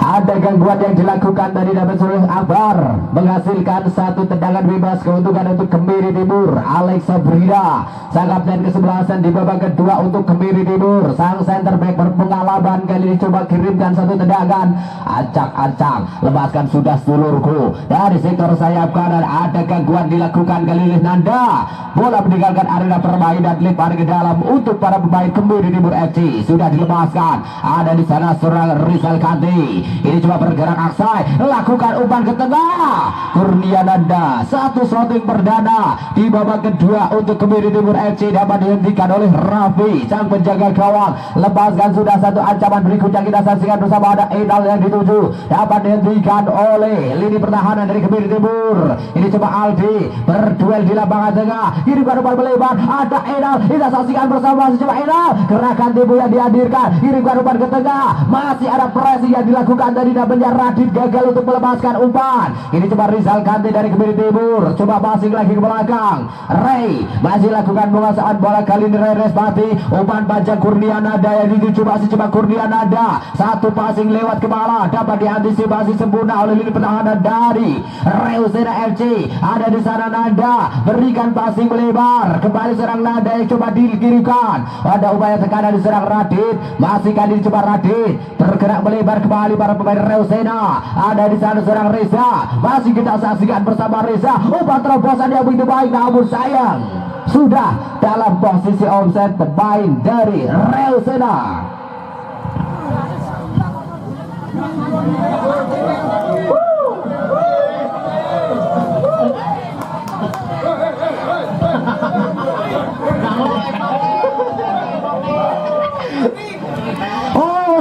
[SPEAKER 1] ada gangguan yang dilakukan tadi dapat oleh Akbar, menghasilkan satu tendangan bebas keuntungan untuk Kemiri Timur. Alex Sabrina sang kapten kesebelasan di babak kedua untuk Kemiri Timur. Sang center back berpengalaman kali ini coba kirimkan satu tendangan, acak-acak, lepaskan sudah sedulurku. Dari sektor sayap kanan ada gangguan dilakukan kali ini. Nanda, bola meninggalkan arena permainan, lempar ke dalam untuk para pemain Kemiri Timur FC. Sudah dilepaskan, ada di sana seorang Rizal Kanti. Ini coba bergerak Aksai, lakukan umpan ke tengah. Kurnia Nanda, satu shooting perdana di babak kedua untuk Kemiri Timur FC dapat dihentikan oleh Raffi, sang penjaga gawang. Lepaskan sudah satu ancaman berikutnya kita saksikan bersama. Ada Enal yang dituju, dapat dihentikan oleh lini pertahanan dari Kemiri Timur. Ini coba Aldi berduel di lapangan tengah, kirimkan umpan melebar. Ada Enal, kita saksikan bersama. Coba Enal, gerakan tipu yang dihadirkan, kirimkan umpan ke tengah. Masih ada pressing yang dilakukan dari namanya Radit, gagal untuk melepaskan umpan. Ini coba Rizal Kante dari Kemiri Timur, coba passing lagi ke belakang. Ray masih lakukan penguasaan bola kali ini. Ray Respati, umpan panjang Kurnia Nada yang dituju, masih coba Kurnia Nada, satu passing lewat kepala, dapat diantisipasi sempurna oleh lini pertahanan dari Reusera FC. Ada di sana Nada, berikan passing melebar, kembali serang Nada yang coba dikirimkan. Ada upaya tekanan diserang Radit, masih kali ini coba Radit bergerak melebar kembali para pemain Reusena. Ada di sana seorang Reza, masih kita saksikan bersama Reza, umpan terobosan yang begitu baik, namun sayang sudah dalam posisi offset pemain dari Reusena.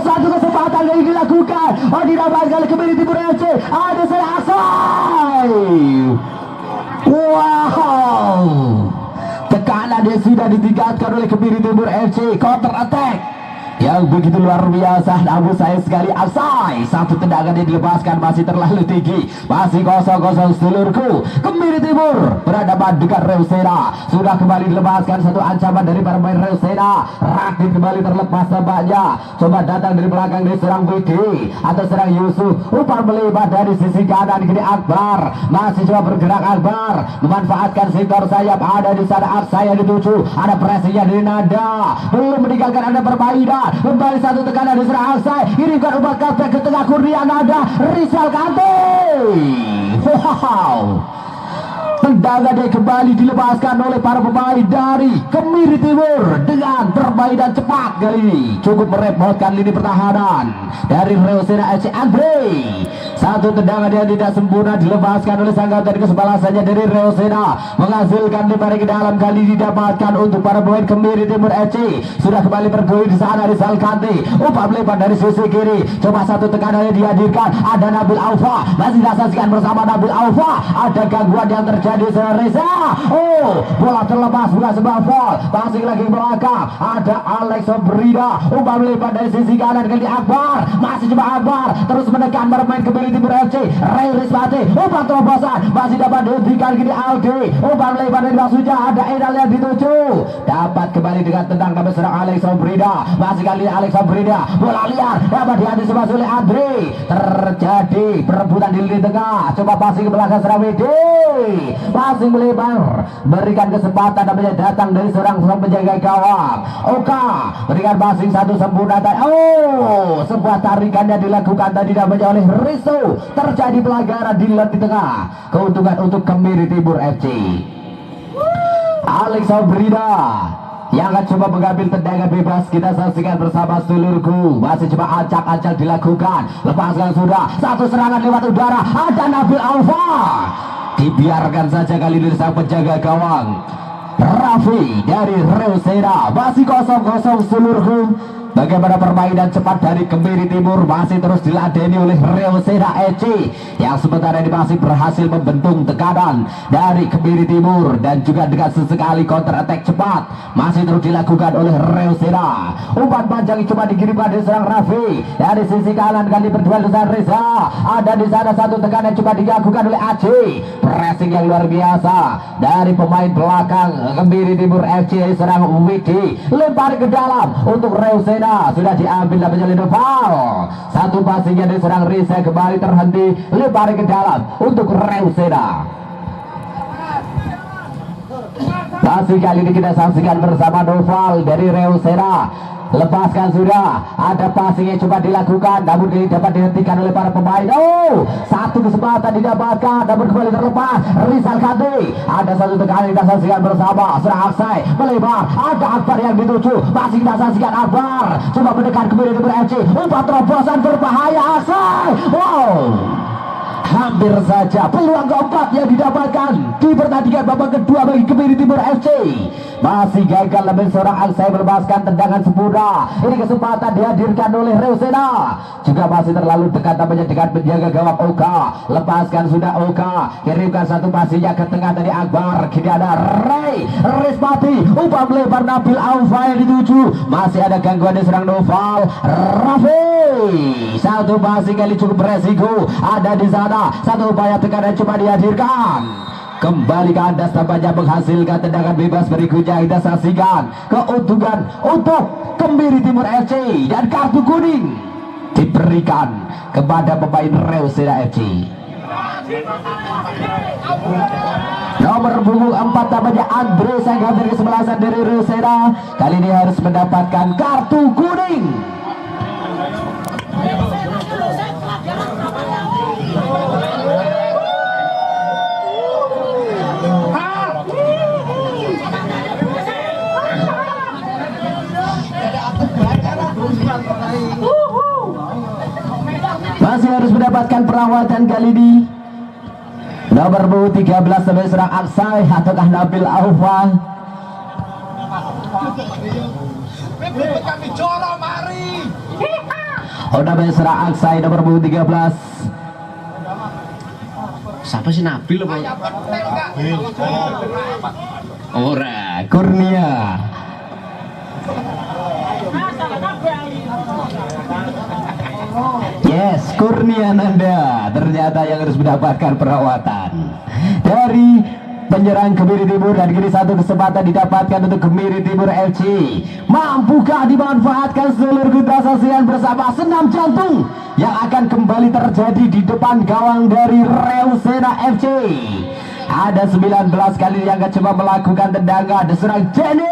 [SPEAKER 1] Satu kesempatan yang dilakukan, didapatkan Kemiri Timur FC. Ada saya Aksai. Wow, tekanan yang sudah ditingkatkan oleh Kemiri Timur FC. Counter attack yang begitu luar biasa, namun sayang sekali Aksai, satu tendangan yang dilepaskan masih terlalu tinggi. Masih 0-0 sedulurku. Kemiri Timur berhadapan dengan Reusera. Sudah kembali dilepaskan satu ancaman dari para pemain Reusera. Radit kembali terlepas tampaknya, coba datang dari belakang dari serang Widi atau serang Yusuf, umpan melebar dari sisi kanan. Kini Akbar masih coba bergerak. Akbar memanfaatkan sektor sayap, ada di sana Aksai yang dituju, ada presinya dari Nada, belum meninggalkan ada permainan. Kembali satu tekanan di serang Aksai, kirimkan umpan kapten ke tengah. Kurnia Nada, Rizal Kante. Wow, tendangan yang kembali dilepaskan oleh para pemain dari Kemiri Timur dengan permainan cepat kali ini, cukup merepotkan lini pertahanan dari Reusera FC. Andre, satu tendangan yang tidak sempurna dilepaskan oleh sang kapten kesebelasannya dari Reusera, menghasilkan lebar ke dalam kali didapatkan untuk para pemain Kemiri Timur FC. Sudah kembali bergulir di sana di Salkanti, umpan melebar dari sisi kiri, coba satu tekanan yang dihadirkan. Ada Nabil Alfa, masih disaksikan bersama Nabil Alfa. Ada gangguan yang terjadi seorang Reza. Bola terlepas, bukan sebuah foul, passing lagi ke belakang. Ada Alex Sabrina, umpan melebar dari sisi kanan kali Akbar, masih coba Akbar terus menekan bermain Kemiri Timur FC. Ray Rizpati, umpan terobosan masih dapat dihentikan. Kini Aldi, umpan melebar dari Basuja. Ada Enal yang dituju, dapat kembali dengan tendang kami serang Alex Sabrina. Masih kali Alex Sabrina, bola liar dapat diantisipasi oleh Andre. Terjadi perebutan di lini tengah, coba passing ke belakang serang Widi, passing melebar, berikan kesempatan namanya datang dari seorang penjaga gawang. Oka berikan passing satu sempurna. Sebuah tarikannya dilakukan tadi namanya oleh Risto. Terjadi pelanggaran di lini tengah, keuntungan untuk Kemiri Timur FC. Alex Sabrina yang akan coba mengambil tendangan bebas, kita saksikan bersama sedulurku. Masih coba acak-acak dilakukan, lepaskan sudah, satu serangan lewat udara. Ada Nabil Alfa, dibiarkan saja kali ini sang penjaga gawang Raffi dari Reusera. Masih 0-0 sedulurku. Bagaimana permainan cepat dari Kemiri Timur masih terus diladeni oleh Reusena FC yang sementara ini masih berhasil membentung tekanan dari Kemiri Timur dan juga dengan sesekali counter attack cepat masih terus dilakukan oleh Reusena. Umpan panjang coba dikirimkan dari serang Raffi dari sisi kanan kali berduel dengan Reza. Ada di sana satu tekanan coba dilakukan oleh Aceh. Pressing yang luar biasa dari pemain belakang Kemiri Timur FC serang Widi, lempar ke dalam untuk Reusena. Sudah diambil namanya Noval. Satu passingnya diserang Risa kembali terhenti, lempar ke dalam untuk Reusena. Passing kali ini kita saksikan bersama Noval dari Reusena. Lepaskan sudah, ada passing yang coba dilakukan namun ini dapat dihentikan oleh para pemain. Oh, satu kesempatan didapatkan namun kembali terlepas. Rizal Kante, ada satu tekanan kita saksikan bersama. Serang Aksai melebar, ada Akbar yang dituju, masih kita saksikan Akbar coba mendekat ke Timur FC. Umpan terobosan berbahaya Aksai. Wow, hampir saja peluang keempat yang didapatkan di pertandingan babak kedua bagi Kemiri Timur FC. Masih gagal namun seorang Aksai melepaskan tendangan sempurna. Ini kesempatan dihadirkan oleh Reusena. Juga masih terlalu dekat namanya dengan penjaga gawang Oka. Lepaskan sudah Oka, kirimkan satu passingnya ke tengah dari Akbar. Kini ada Ray Rizpati, umpan melebar Nabil Aufa yang dituju. Masih ada gangguan di serang Noval. Raffi, satu passing kali cukup beresiko. Ada di sana satu upaya tekanan coba dihadirkan. Kembali ke anda tampaknya menghasilkan tendangan bebas berikutnya. Kita saksikan keuntungan untuk Kemiri Timur FC dan kartu kuning diberikan kepada pemain Reusena FC. Nomor punggung 4 namanya Andre sang hadir kesebelasan dari Reusena. Kali ini harus mendapatkan kartu kuning. Masih harus mendapatkan perawatan kali ini. Nomor 13 sampai serang Aksai ataukah Nabil Aufa. Namanya serang Aksai nomor 13.
[SPEAKER 2] Siapa sih Nabil apa?
[SPEAKER 1] Ora, Kurnia. Yes, Kurnia Nanda ternyata yang harus mendapatkan perawatan dari penyerang Kemiri Timur. Dan kini satu kesempatan didapatkan untuk Kemiri Timur FC. Mampukah dimanfaatkan seluruh kita saksikan bersama senam jantung yang akan kembali terjadi di depan gawang dari Reusena FC. Ada 19 kali yang akan coba melakukan tendangan. Diserang Jenny,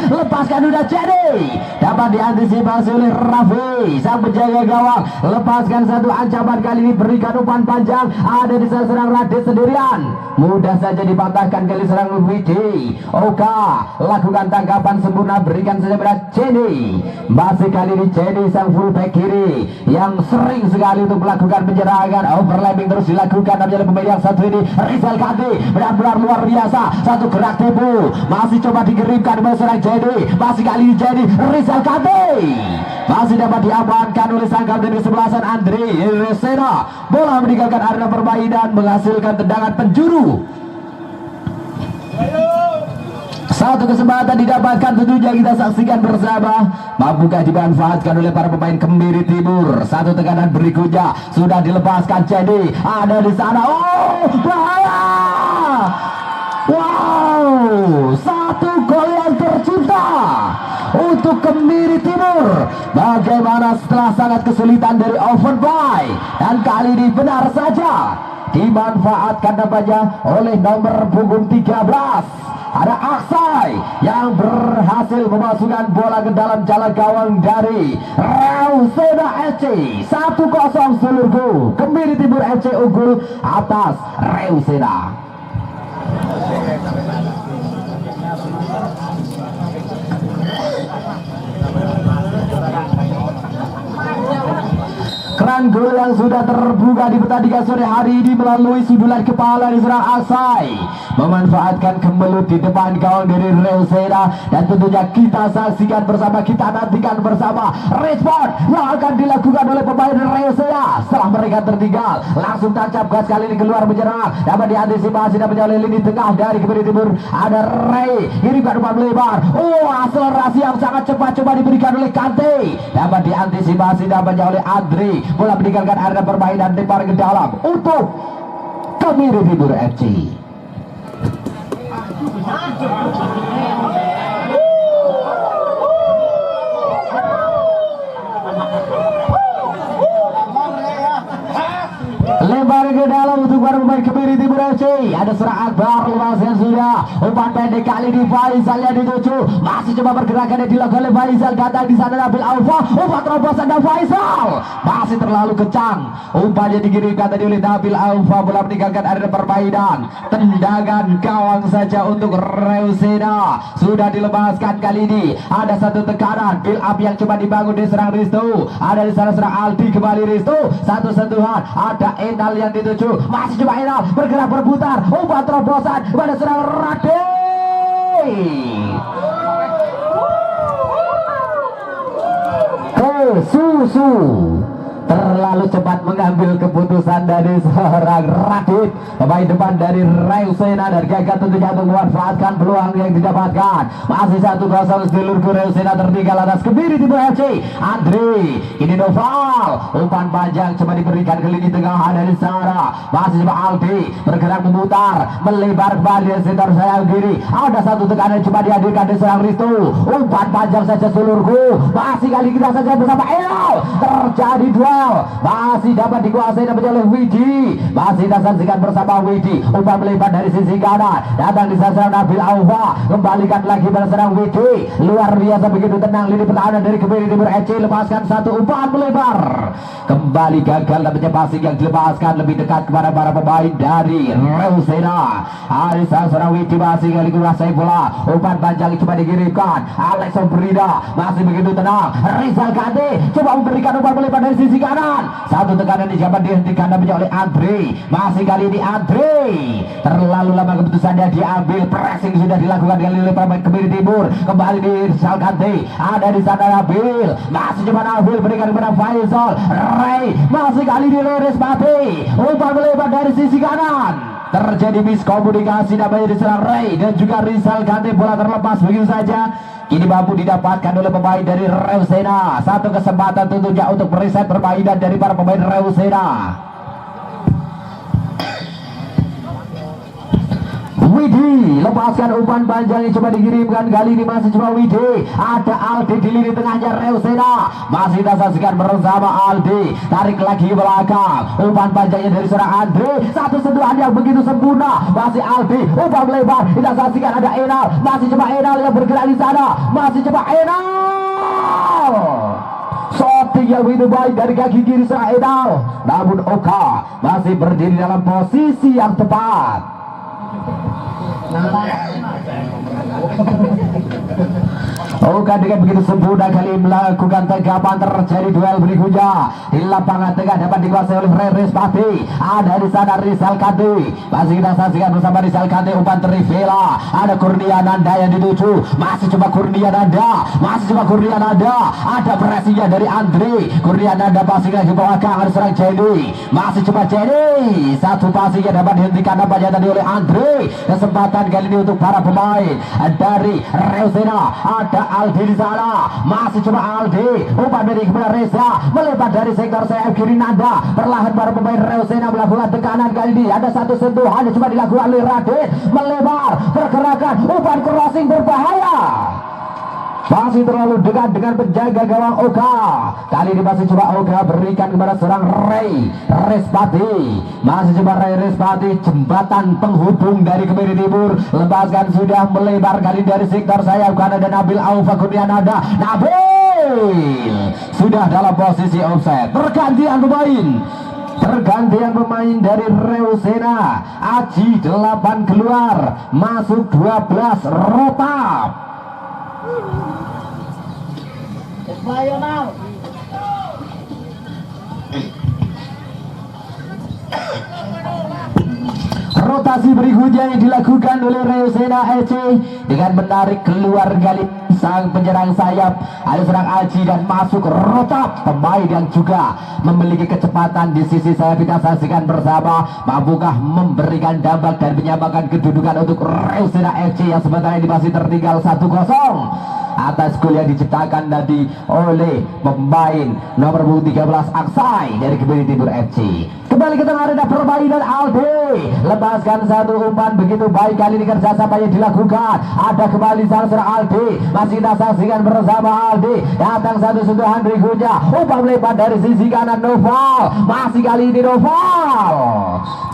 [SPEAKER 1] lepaskan udah Jenny, dapat diantisipasi oleh Raffi sang penjaga gawang. Lepaskan satu ancaman kali ini, berikan umpan panjang. Ada di sana serang Radit sendirian, mudah saja dipatahkan kali serang Widi. Oka lakukan tangkapan sempurna, berikan saja pada Jenny. Masih kali ini Jenny sang fullback kiri yang sering sekali untuk melakukan penyerangan. Overlapping terus dilakukan oleh pemain yang satu ini, Rizal Kante. Benar-benar luar biasa, satu gerak tipu masih coba dikirimkan serang Jenny. Masih kali ini Jenny, Rizal Kante masih dapat diamankan oleh sang kapten kesebelasan Andre Reusena. Bola meninggalkan area permainan menghasilkan tendangan penjuru. Satu kesempatan didapatkan tentunya kita saksikan bersama. Mampukah dimanfaatkan oleh para pemain Kemiri Timur? Satu tekanan berikutnya sudah dilepaskan Jenny. Ada di sana. Oh, bahaya. Wow, satu gol yang tercipta untuk Kemiri Timur. Bagaimana setelah sangat kesulitan dari overplay, dan kali ini benar saja dimanfaatkan namanya oleh nomor punggung 13. Ada Aksai yang berhasil memasukkan bola ke dalam jalan gawang dari Reusena FC. 1-0 seluruhku. Kemiri Timur FC unggul atas Reusena. dengan gol yang sudah terbuka di pertandingan sore hari ini melalui sundulan kepala diserang Aksai, memanfaatkan kemelut di depan gawang dari Reusena, dan tentunya kita saksikan bersama, kita nantikan bersama respon yang akan dilakukan oleh pemain Reusena setelah mereka tertinggal. Langsung tancap gas kali ini keluar menyerang, dapat diantisipasi dan menjauh lini tengah dari kebiri timur. Ada Ray, kirimkan umpan melebar. Akselerasi yang sangat cepat coba diberikan oleh Kante, dapat diantisipasi dan menjauh oleh Andri. Bola meninggalkan area permainan, lempar ke dalam untuk Kemiri Timur FC. Lempar ke dalam untuk para pemain Kemiri Timur FC. Ada Serang Akbar, lepaskan sudah. Umpan pendek kali ini Faisal yang dituju, masih coba pergerakan yang dilakukan oleh Faisal. Datang di sana Nabil Alfa, umpan terobosan dan Faisal masih terlalu kencang. Umpan yang dikirimkan tadi oleh Nabil Alfa, bola meninggalkan area permainan. Tendangan gawang saja untuk Reusena. Sudah dilepaskan kali ini. Ada satu tekanan, build up yang coba dibangun di serang Risto. Ada di sana serang Aldi, kembali Risto. Satu sentuhan, ada Enal yang dituju, masih coba Enal bergerak berputar, umpan terobosan pada serang Rade. Susu terlalu cepat mengambil keputusan dari seorang Radit, pemain depan dari Reusena, dan gagal tentunya untuk memanfaatkan peluang yang didapatkan. Masih 1-0 sedulurku. Reusena tertinggal atas Kemiri Timur FC. Andri, ini Noval, umpan panjang coba diberikan ke lini tengah, ada di sana masih coba Aldi bergerak memutar, melebar kembali dari sekitar sayap kiri. Ada satu tekanan coba dihadirkan di serang Risto, umpan panjang saja sedulurku. Masih kali kita saja bersama Enal, terjadi dua, masih dapat dikuasai dan oleh Widi. Masih kita saksikan bersama Widi, umpan melebar dari sisi kanan, datang di sasaran Nabil Aufa, kembalikan lagi pada serang Widi. Luar biasa begitu tenang lini pertahanan dari Kemiri Timur FC. Lepaskan satu umpan melebar, kembali gagal dan passing yang dilepaskan lebih dekat kepada para pemain dari Reusena. Ada sasaran Widi, masih kali kuasai bola, umpan panjang coba dikirimkan Alex Obrida, masih begitu tenang. Rizal Kante coba memberikan umpan melebar dari sisi kanan, satu tekanan dijabat dihentikan dan oleh Andre. Masih kali ini Andre terlalu lama keputusannya diambil, pressing sudah dilakukan oleh pemain Kemiri Timur. Kembali di Rizal Kante, ada di sana Nabil, masih coba Nabil berikan kepada Faisal. Ray, masih kali ini Respati, umpan melebar dari sisi kanan, terjadi miskomunikasi namanya di serang Ray dan juga Rizal Kante. Bola terlepas begitu saja. Ini mampu didapatkan oleh pemain dari Reusena. Satu kesempatan tentunya untuk meriset permainan dari para pemain Reusena. Widi lepaskan umpan panjang yang coba dikirimkan, kali ini masih coba Widi. Ada Aldi di lini tengahnya Reusena, masih kita saksikan bersama Aldi, tarik lagi ke belakang, umpan panjangnya dari seorang Andre, satu sentuhan yang begitu sempurna. Masih Aldi, umpan melebar, kita saksikan ada Enal, masih coba Enal yang bergerak di sana, masih coba Enal. Shooting yang begitu baik dari kaki kiri seorang Enal, namun Oka masih berdiri dalam posisi yang tepat. Oka dengan begitu sempurna kali melakukan tanggapan, terjadi duel berikutnya di lapangan tengah, dapat dikuasai oleh Respati. Ada di sana Rizal Kante, masih kita saksikan bersama Rizal Kante, umpan Trivela. Ada Kurnia Nanda yang dituju, masih coba Kurnia Nanda, masih coba Kurnia Nanda. Ada presinya dari Andre, Kurnia Nanda passing lagi belakang, ada serang Jenny, masih coba Jenny, satu passing yang dapat dihentikan nampaknya tadi oleh Andre. Kesempatan kali ini untuk para pemain dari Reusena. Ada Aldi di sana, masih coba Aldi, umpan dari kepada Reza, melebar dari sektor sayap kiri Nanda. Perlahan para pemain Reusena melakukan tekanan kali ini. Ada satu sentuhan yang coba dilakukan oleh Radit, melebar, pergerakan, umpan crossing berbahaya, masih terlalu dekat dengan penjaga gawang Oka. Kali ini masih coba Oka berikan kepada serang Ray Respati, masih coba Ray Respati, jembatan penghubung dari Kemiri Timur. Lepaskan sudah, melebar kali dari sektor sayap kanan dan Nabil Aufa Kurnianada. Nabil sudah dalam posisi offset. Pergantian pemain dari Reusena. Aji 8 keluar, masuk 12 Rotap. rotasi berikutnya yang dilakukan oleh Reusena FC dengan menarik keluar kali sang penyerang sayap. Ada serang Aji dan masuk Rotap, pemain yang juga memiliki kecepatan di sisi sayap. Kita saksikan bersama, mampukah memberikan dampak dan menyamakan kedudukan untuk Reusena FC yang sementara ini masih tertinggal 1-0 atas gol yang diciptakan tadi oleh pemain nomor 13 Aksai dari Kebiri Timur FC. Kembali ke tengah arena permainan. Aldi lepaskan satu umpan begitu baik, kali ini kerjasama yang dilakukan. Ada kembali seorang Aldi, masih kita saksikan bersama. Aldi datang satu sentuhan berikutnya, umpan melebar dari sisi kanan Noval, masih kali ini Noval,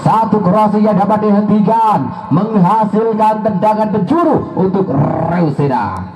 [SPEAKER 1] satu crossing yang dapat dihentikan menghasilkan tendangan penjuru untuk Reusena.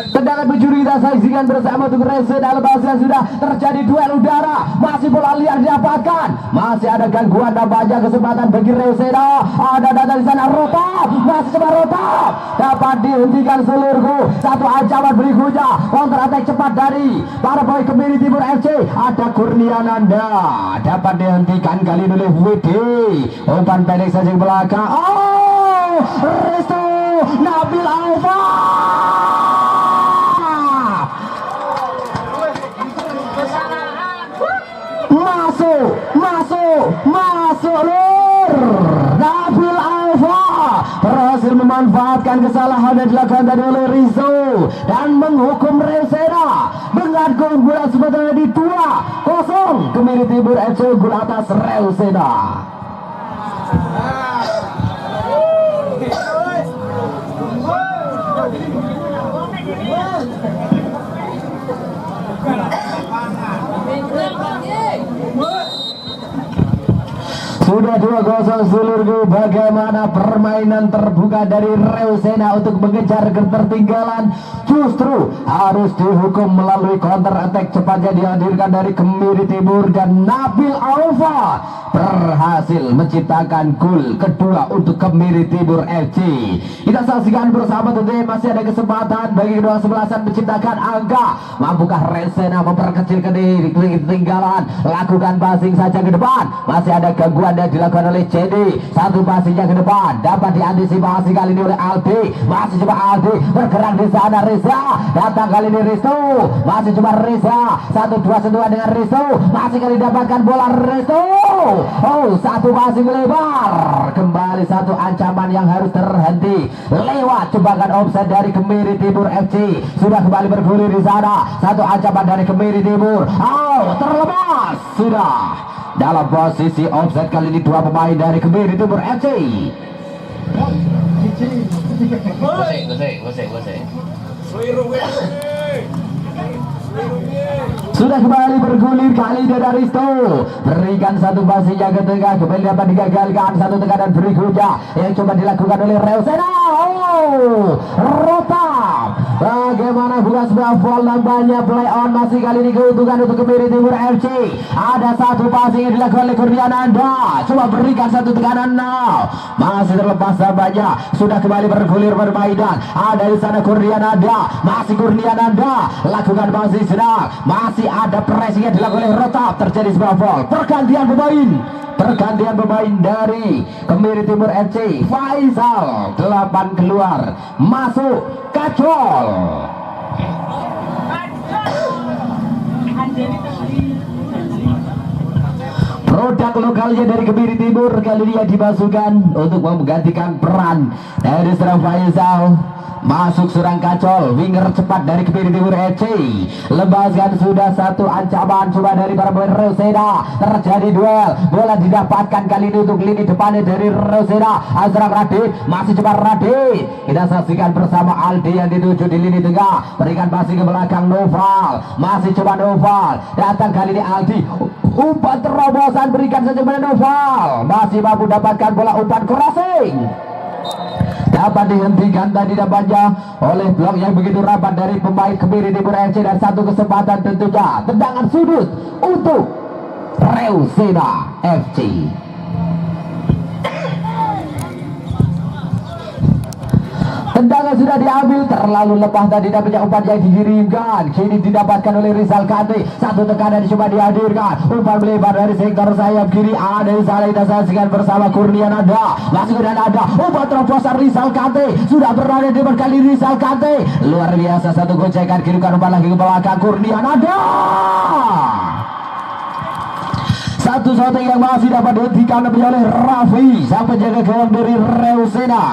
[SPEAKER 1] Tendangan penjuru kita saksikan bersama untuk Reusena. Lepaskan, sudah terjadi duel udara, masih bola liar didapatkan, masih ada gangguan dan banyak kesempatan bagi Reusena. Ada datang di sana Rotap, masih coba Rotap, dapat dihentikan seluruhku. Satu ancaman berikutnya, counter attack cepat dari para pemain Kebiri Timur FC. Ada Kurniananda, dapat dihentikan kali ini oleh WD. Umpan pendek saja ke belakang. Oh, Restu Nabil Alfa masuk lur. Nabil Alfa berhasil memanfaatkan kesalahan yang dilakukan tadi oleh Rizzo dan menghukum Reusena dengan keunggulan sementara di 2-0. Kebiri Timur FC gol atas Reusena. Sudah 2-0 seluruh. Bagaimana permainan terbuka dari Reusena untuk mengejar ketertinggalan, justru harus dihukum melalui counter attack cepatnya dihadirkan dari Kebiri Timur, dan Nabil Alfa berhasil menciptakan gol kedua untuk Kebiri Timur FC. Kita saksikan bersama tentunya masih ada kesempatan bagi kedua sebelasan menciptakan angka. Mampukah Reusena memperkecil ketinggalan? Lakukan passing saja ke depan, masih ada gangguan yang dilakukan oleh CD. Satu passingnya ke depan dapat diantisipasi kali ini oleh Aldi, masih coba Aldi bergerak di sana. Reza datang kali ini, Risto masih coba Reza, 1-2 sentuhan dengan Risto, masih kali dapatkan bola Risto. Oh, satu passing melebar, kembali satu ancaman yang harus terhenti lewat jebakan offside dari Kebiri Timur FC. Sudah kembali bergulir di sana, satu ancaman dari Kebiri Timur. Oh, terlepas, sudah dalam posisi offside kali ini dua pemain dari Kebiri Timur FC. Sudah kembali bergulir kali ini dari Risto, berikan satu passingnya ke tengah, kembali dapat digagalkan satu tekanan berikutnya yang coba dilakukan oleh Reusena. Oh, Rotap, bagaimana bukan sebuah foul dan banyak play on, masih kali ini keuntungan untuk Kebiri Timur FC. Ada satu passing yang dilakukan oleh Kurniananda, coba berikan satu tekanan now, masih terlepas banyak. Sudah kembali bergulir permainan, ada di sana Kurniananda, masih Kurniananda lakukan passing sedang, masih ada pressing yang dilakukan oleh Rotap. Terjadi sebuah foul, pergantian pemain dari Kebiri Timur FC. Faisal 8 keluar, masuk Kacol. Produk lokalnya dari Kebiri Timur kali ini yang dimasukkan untuk menggantikan peran dari serang Faisal. Masuk serang Kacol, winger cepat dari Kebiri Timur FC. Lepaskan, sudah satu ancaman coba dari para pemain Reusena. Terjadi duel, bola didapatkan kali ini untuk lini depannya dari Reusena. Azra Radit, masih coba Radit. Kita saksikan bersama Aldi yang dituju di lini tengah, berikan passing ke belakang Noval, masih coba Noval. Datang kali ini Aldi, umpan terobosan, berikan saja kepada Noval, masih mampu dapatkan bola, umpan crossing dapat dihentikan tadi dapatnya oleh blok yang begitu rapat dari pemain Kebiri Timur FC, dan satu kesempatan tentunya tendangan sudut untuk Reusena FC. tendangan sudah diambil, terlalu lemah tadi dapatnya umpan yang dikirimkan. Kini didapatkan oleh Rizal Kante. Satu tekanan coba dihadirkan, umpan melebar dari sektor sayap kiri. Ada yang salah disaksikan bersama Kurnian, ada masih dan ada umpan terobosan Rizal Kante. Sudah berada di kali Rizal Kante, luar biasa. Satu gocekan kirimkan umpan lagi ke belakang. Kurnian ada satu shooting yang masih dapat dihentikan oleh Raffi, sang penjaga gawang dari Reusena,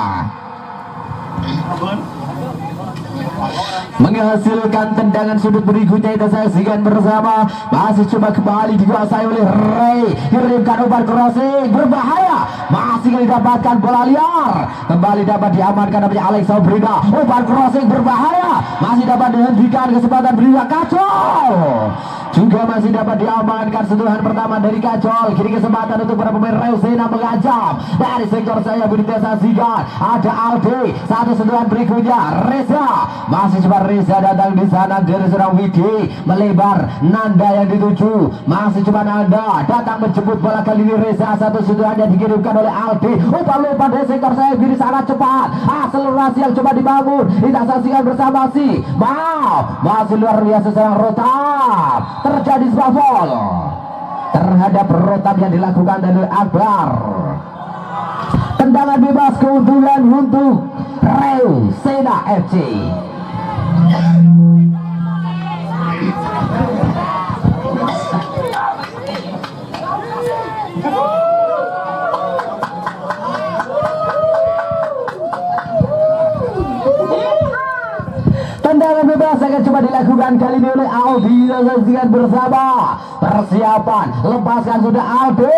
[SPEAKER 1] menghasilkan tendangan sudut berikutnya. Kita saksikan bersama, masih coba kembali dikuasai oleh Ray, kirimkan umpan crossing berbahaya, masih didapatkan bola liar, kembali dapat diamankan oleh Alex Sobrina. Umpan crossing berbahaya, masih dapat dihentikan, kesempatan berdua kacau juga masih dapat diamankan. Sentuhan pertama dari Kacol, kini kesempatan untuk para pemain Reusena mengancam dari sektor saya. Berita saksikan ada Aldi, satu sentuhan berikutnya Reza, masih coba Reza datang di sana dari seorang Widi, melebar Nanda yang dituju, masih coba Nanda datang menjemput bola kali ini Reza. Satu sentuhan yang dikirimkan oleh Aldi, umpan dari sektor saya kiri sangat cepat, akselerasi yang coba dibangun. Kita saksikan bersama si masih luar biasa seorang Rotap, terjadi sebuah foul terhadap Rotap yang dilakukan dari Akbar. Tendangan bebas keuntungan untuk Reusena FC. Tendangan bebas akan coba dilakukan kali ini oleh Aldi. Saksikan bersama, persiapan lepaskan sudah Aldi.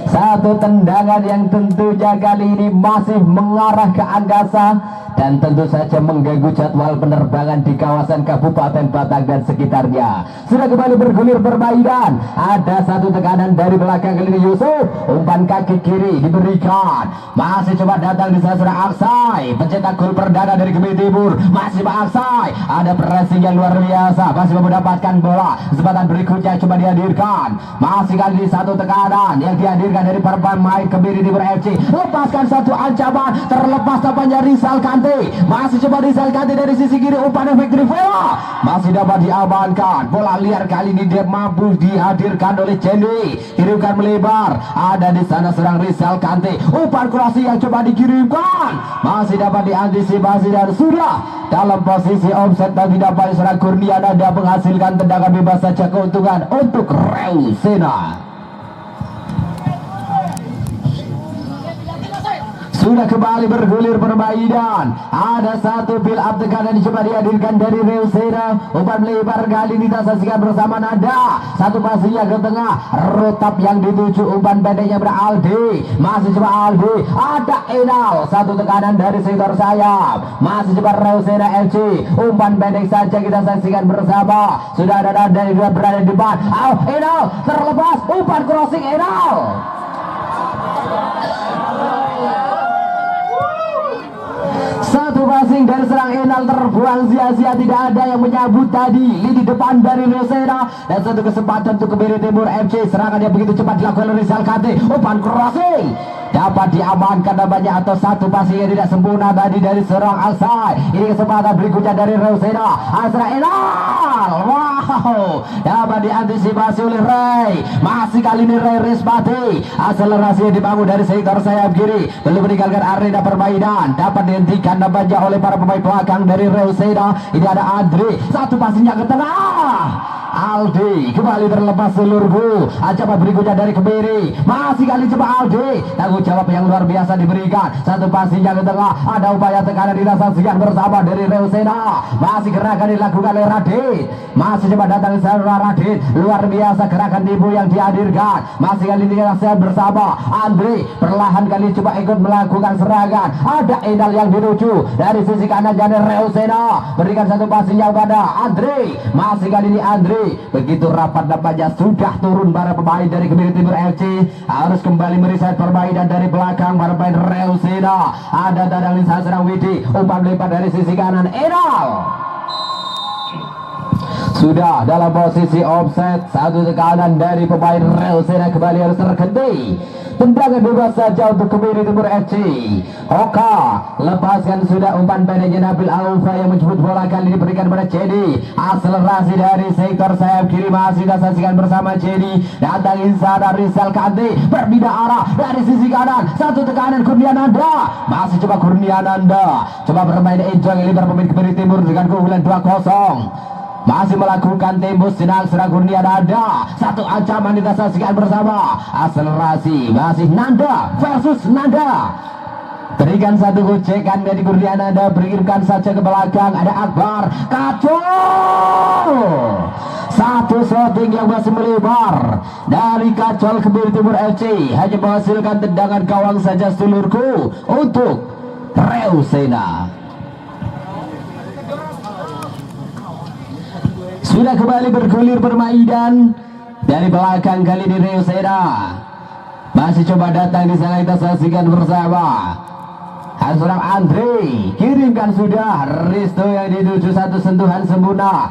[SPEAKER 1] Satu tendangan yang tentunya kali ini masih mengarah ke angkasa dan tentu saja mengganggu jadwal penerbangan di kawasan Kabupaten Batang dan sekitarnya. Sudah kembali bergulir permainan, ada satu tekanan dari belakang kali ini Yusuf, umpan kaki kiri diberikan, masih coba datang di sana sudah Aksai, pencetak gol perdana dari Kebun Timur. Masih Pak Aksai, ada pressing yang luar biasa, masih mendapatkan bola. Kesempatan berikutnya coba dihadirkan, masih kali ini satu tekanan yang dihadirkan dari para pemain Kebun Timur FC. Lepaskan satu ancaman, terlepas tampaknya Rizal Kante, masih coba Rizal Kante dari sisi kiri, umpan efek Rivera masih dapat diamankan. Bola liar kali ini dia mampu dihadirkan oleh Jenny, kirimkan melebar, ada di sana serang Rizal Kante, umpan crossing yang coba dikirimkan masih dapat diantisipasi dan sudah dalam posisi offset dan tidak dapat serang Kurnian. Ada menghasilkan tendangan bebas saja keuntungan untuk Reusena. Sudah kembali bergulir permainan, ada satu build up tekanan dicoba dihadirkan dari Reusena. Umpan melebar kali ini kita saksikan bersama Nada, satu passingnya ke tengah, Rotap yang dituju, umpan pendeknya beraldi, masih coba Aldi, ada Enal, satu tekanan dari sektor sayap, masih coba Reusena FC, umpan pendek saja kita saksikan bersama. Sudah ada Nada yang berada di depan, Enal terlepas, umpan crossing Enal. Satu passing dari serang Enal terbuang sia-sia, tidak ada yang menyambut tadi lini depan dari Reusena. Dan satu kesempatan untuk Kebun Timur FC, serangan yang begitu cepat dilakukan oleh Rizal Kante, umpan crossing dapat diamankan namanya, atau satu passing yang tidak sempurna tadi dari serang Alsai. Ini kesempatan berikutnya dari Reusena, Asra Enal, wow, dapat diantisipasi oleh Ray, masih kali ini Ray Respati, akselerasi yang dibangun dari sektor sayap kiri, belum meninggalkan arena permainan, dapat dihentikan namanya oleh para pemain belakang dari Reusena. Ini ada Andre, satu passingnya ke tengah, Aldi kembali terlepas seluruhku. Ancaman berikutnya dari Kebiri, masih kali coba Aldi, tanggung jawab yang luar biasa diberikan, satu passingnya ke tengah, ada upaya tekanan disaksikan bersama dari Reusena, masih gerakan dilakukan oleh Radit, masih coba datang dari Radit, luar biasa gerakan tipu yang dihadirkan, masih kali ini kita bersama Andre, perlahan kali coba ikut melakukan serangan, ada Enal yang dituju dari sisi kanan dari Reusena, berikan satu passingnya pada Andre, masih kali ini Andre begitu rapat nampaknya sudah turun para pemain dari Kebun Timur FC, harus kembali mereset permainan dari belakang para pemain Reusena. Ada Dadang Lisa serang Widi, umpan lebar dari sisi kanan Enal, sudah dalam posisi offset. Satu tekanan dari pemain Real Sena kembali harus terhenti. Tendangan bebas saja untuk Kemiri Timur FC. Oka lepaskan sudah umpan pendeknya Nabil Aufa yang menjemput bola kali diberikan pada Cedi. Akselerasi dari sektor sayap kiri masih disaksikan bersama Cedi. Datang insana Rizal Kante berbeda arah dari sisi kanan. Satu tekanan Kurniananda. Masih coba Kurniananda. Coba bermain enjoy lebar pemain Kemiri Timur dengan keunggulan 2-0. Masih melakukan tembus serang Kurniananda. Satu ancaman kita saksikan bersama. Akselerasi masih Nanda versus Nanda. Berikan satu gocekan dari Kurniananda, berikan saja ke belakang. Ada Akbar, kacau. Satu shooting yang masih melebar dari kacau Kemiri Timur FC. Hanya menghasilkan tendangan gawang saja seluruhku untuk Reusena. Sudah kembali bergulir permainan dari belakang kali ini Reusena. Masih coba datang di sana, kita saksikan bersama. Ada seorang Andre, kirimkan sudah Risto yang dituju satu sentuhan sempurna.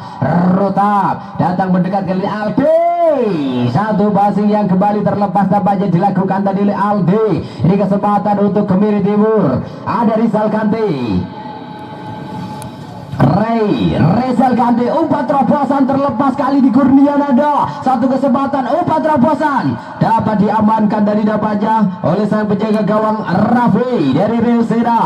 [SPEAKER 1] Rotap datang mendekat kali Aldi. Satu passing yang kembali terlepas tampaknya dilakukan tadi oleh Aldi. Ini kesempatan untuk Kemiri Timur. Ada Rizal Kante. Rizal Kante, umpan terobosan terlepas kali di Kurniananda. Satu kesempatan umpan terobosan dapat diamankan dari dapatnya oleh sang penjaga gawang Raffi dari Reusena.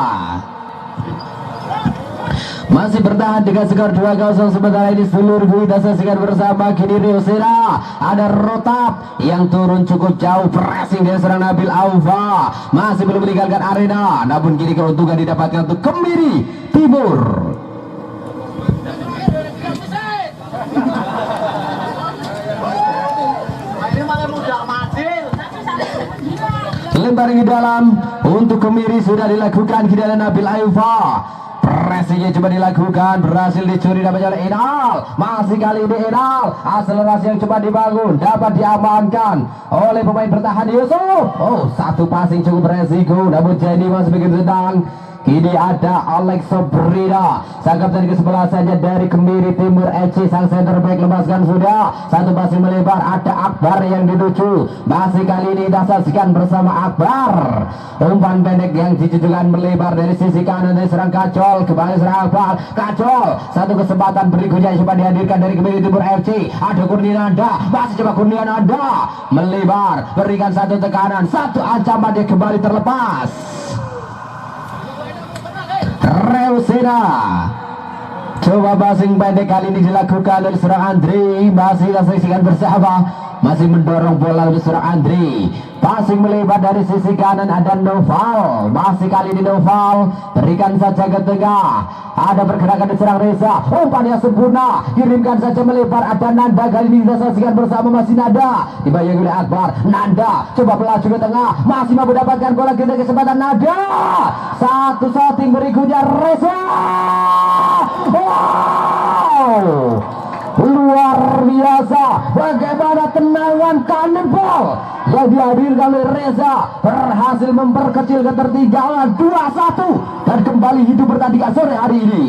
[SPEAKER 1] Masih bertahan dengan skor 2-0 sementara ini seluruh kita saksikan bersama. Kini Reusena ada Rotap yang turun cukup jauh, pressing dari serang Nabil Aufa. Masih belum meninggalkan arena, namun kini keuntungan didapatkan untuk Kemiri Timur. Lempar ke dalam untuk Kemiri sudah dilakukan ke dalam Nabil Aufa. Pressingnya coba dilakukan, berhasil dicuri dapat oleh Enal. Masih kali ini Enal, akselerasi yang coba dibangun dapat diamankan oleh pemain bertahan Yusuf. Oh, satu passing cukup beresiko, namun jadi masih begitu sedang. Kini ada Alex Sobrina, sang kapten ke-11 dari Kemiri Timur FC. Sang center back lepaskan sudah, satu passing melebar. Ada Akbar yang dituju, masih kali ini kita saksikan bersama Akbar. Umpan pendek yang ditujukan melebar dari sisi kanan dari serang Kacol, kembali serang Akbar. Kacol, satu kesempatan berikutnya coba dihadirkan dari Kemiri Timur FC. Ada Kurniananda, masih coba Kurniananda melebar, berikan satu tekanan, satu ancaman dia kembali terlepas. Reusena coba passing pendek kali ini dilakukan oleh serang Andre. Masih saksikan bersama, masih mendorong bola oleh serang Andre. Passing melebar dari sisi kanan, ada Noval. Masih kali ini Noval, berikan saja ke tengah. Ada pergerakan di serang Reza, umpan yang sempurna, kirimkan saja melebar. Ada Nanda, kali ini kita saksikan bersama, masih Nanda dibayang oleh Akbar. Nanda coba pelaju ke tengah, masih mampu mendapatkan bola. Kita kesempatan Nanda, satu shooting berikutnya Reza. Wow, luar biasa bagaimana tendangan cannonball yang dihadirkan oleh Reza, berhasil memperkecil ketertinggalan 2-1 dan kembali hidup bertandingan sore hari ini.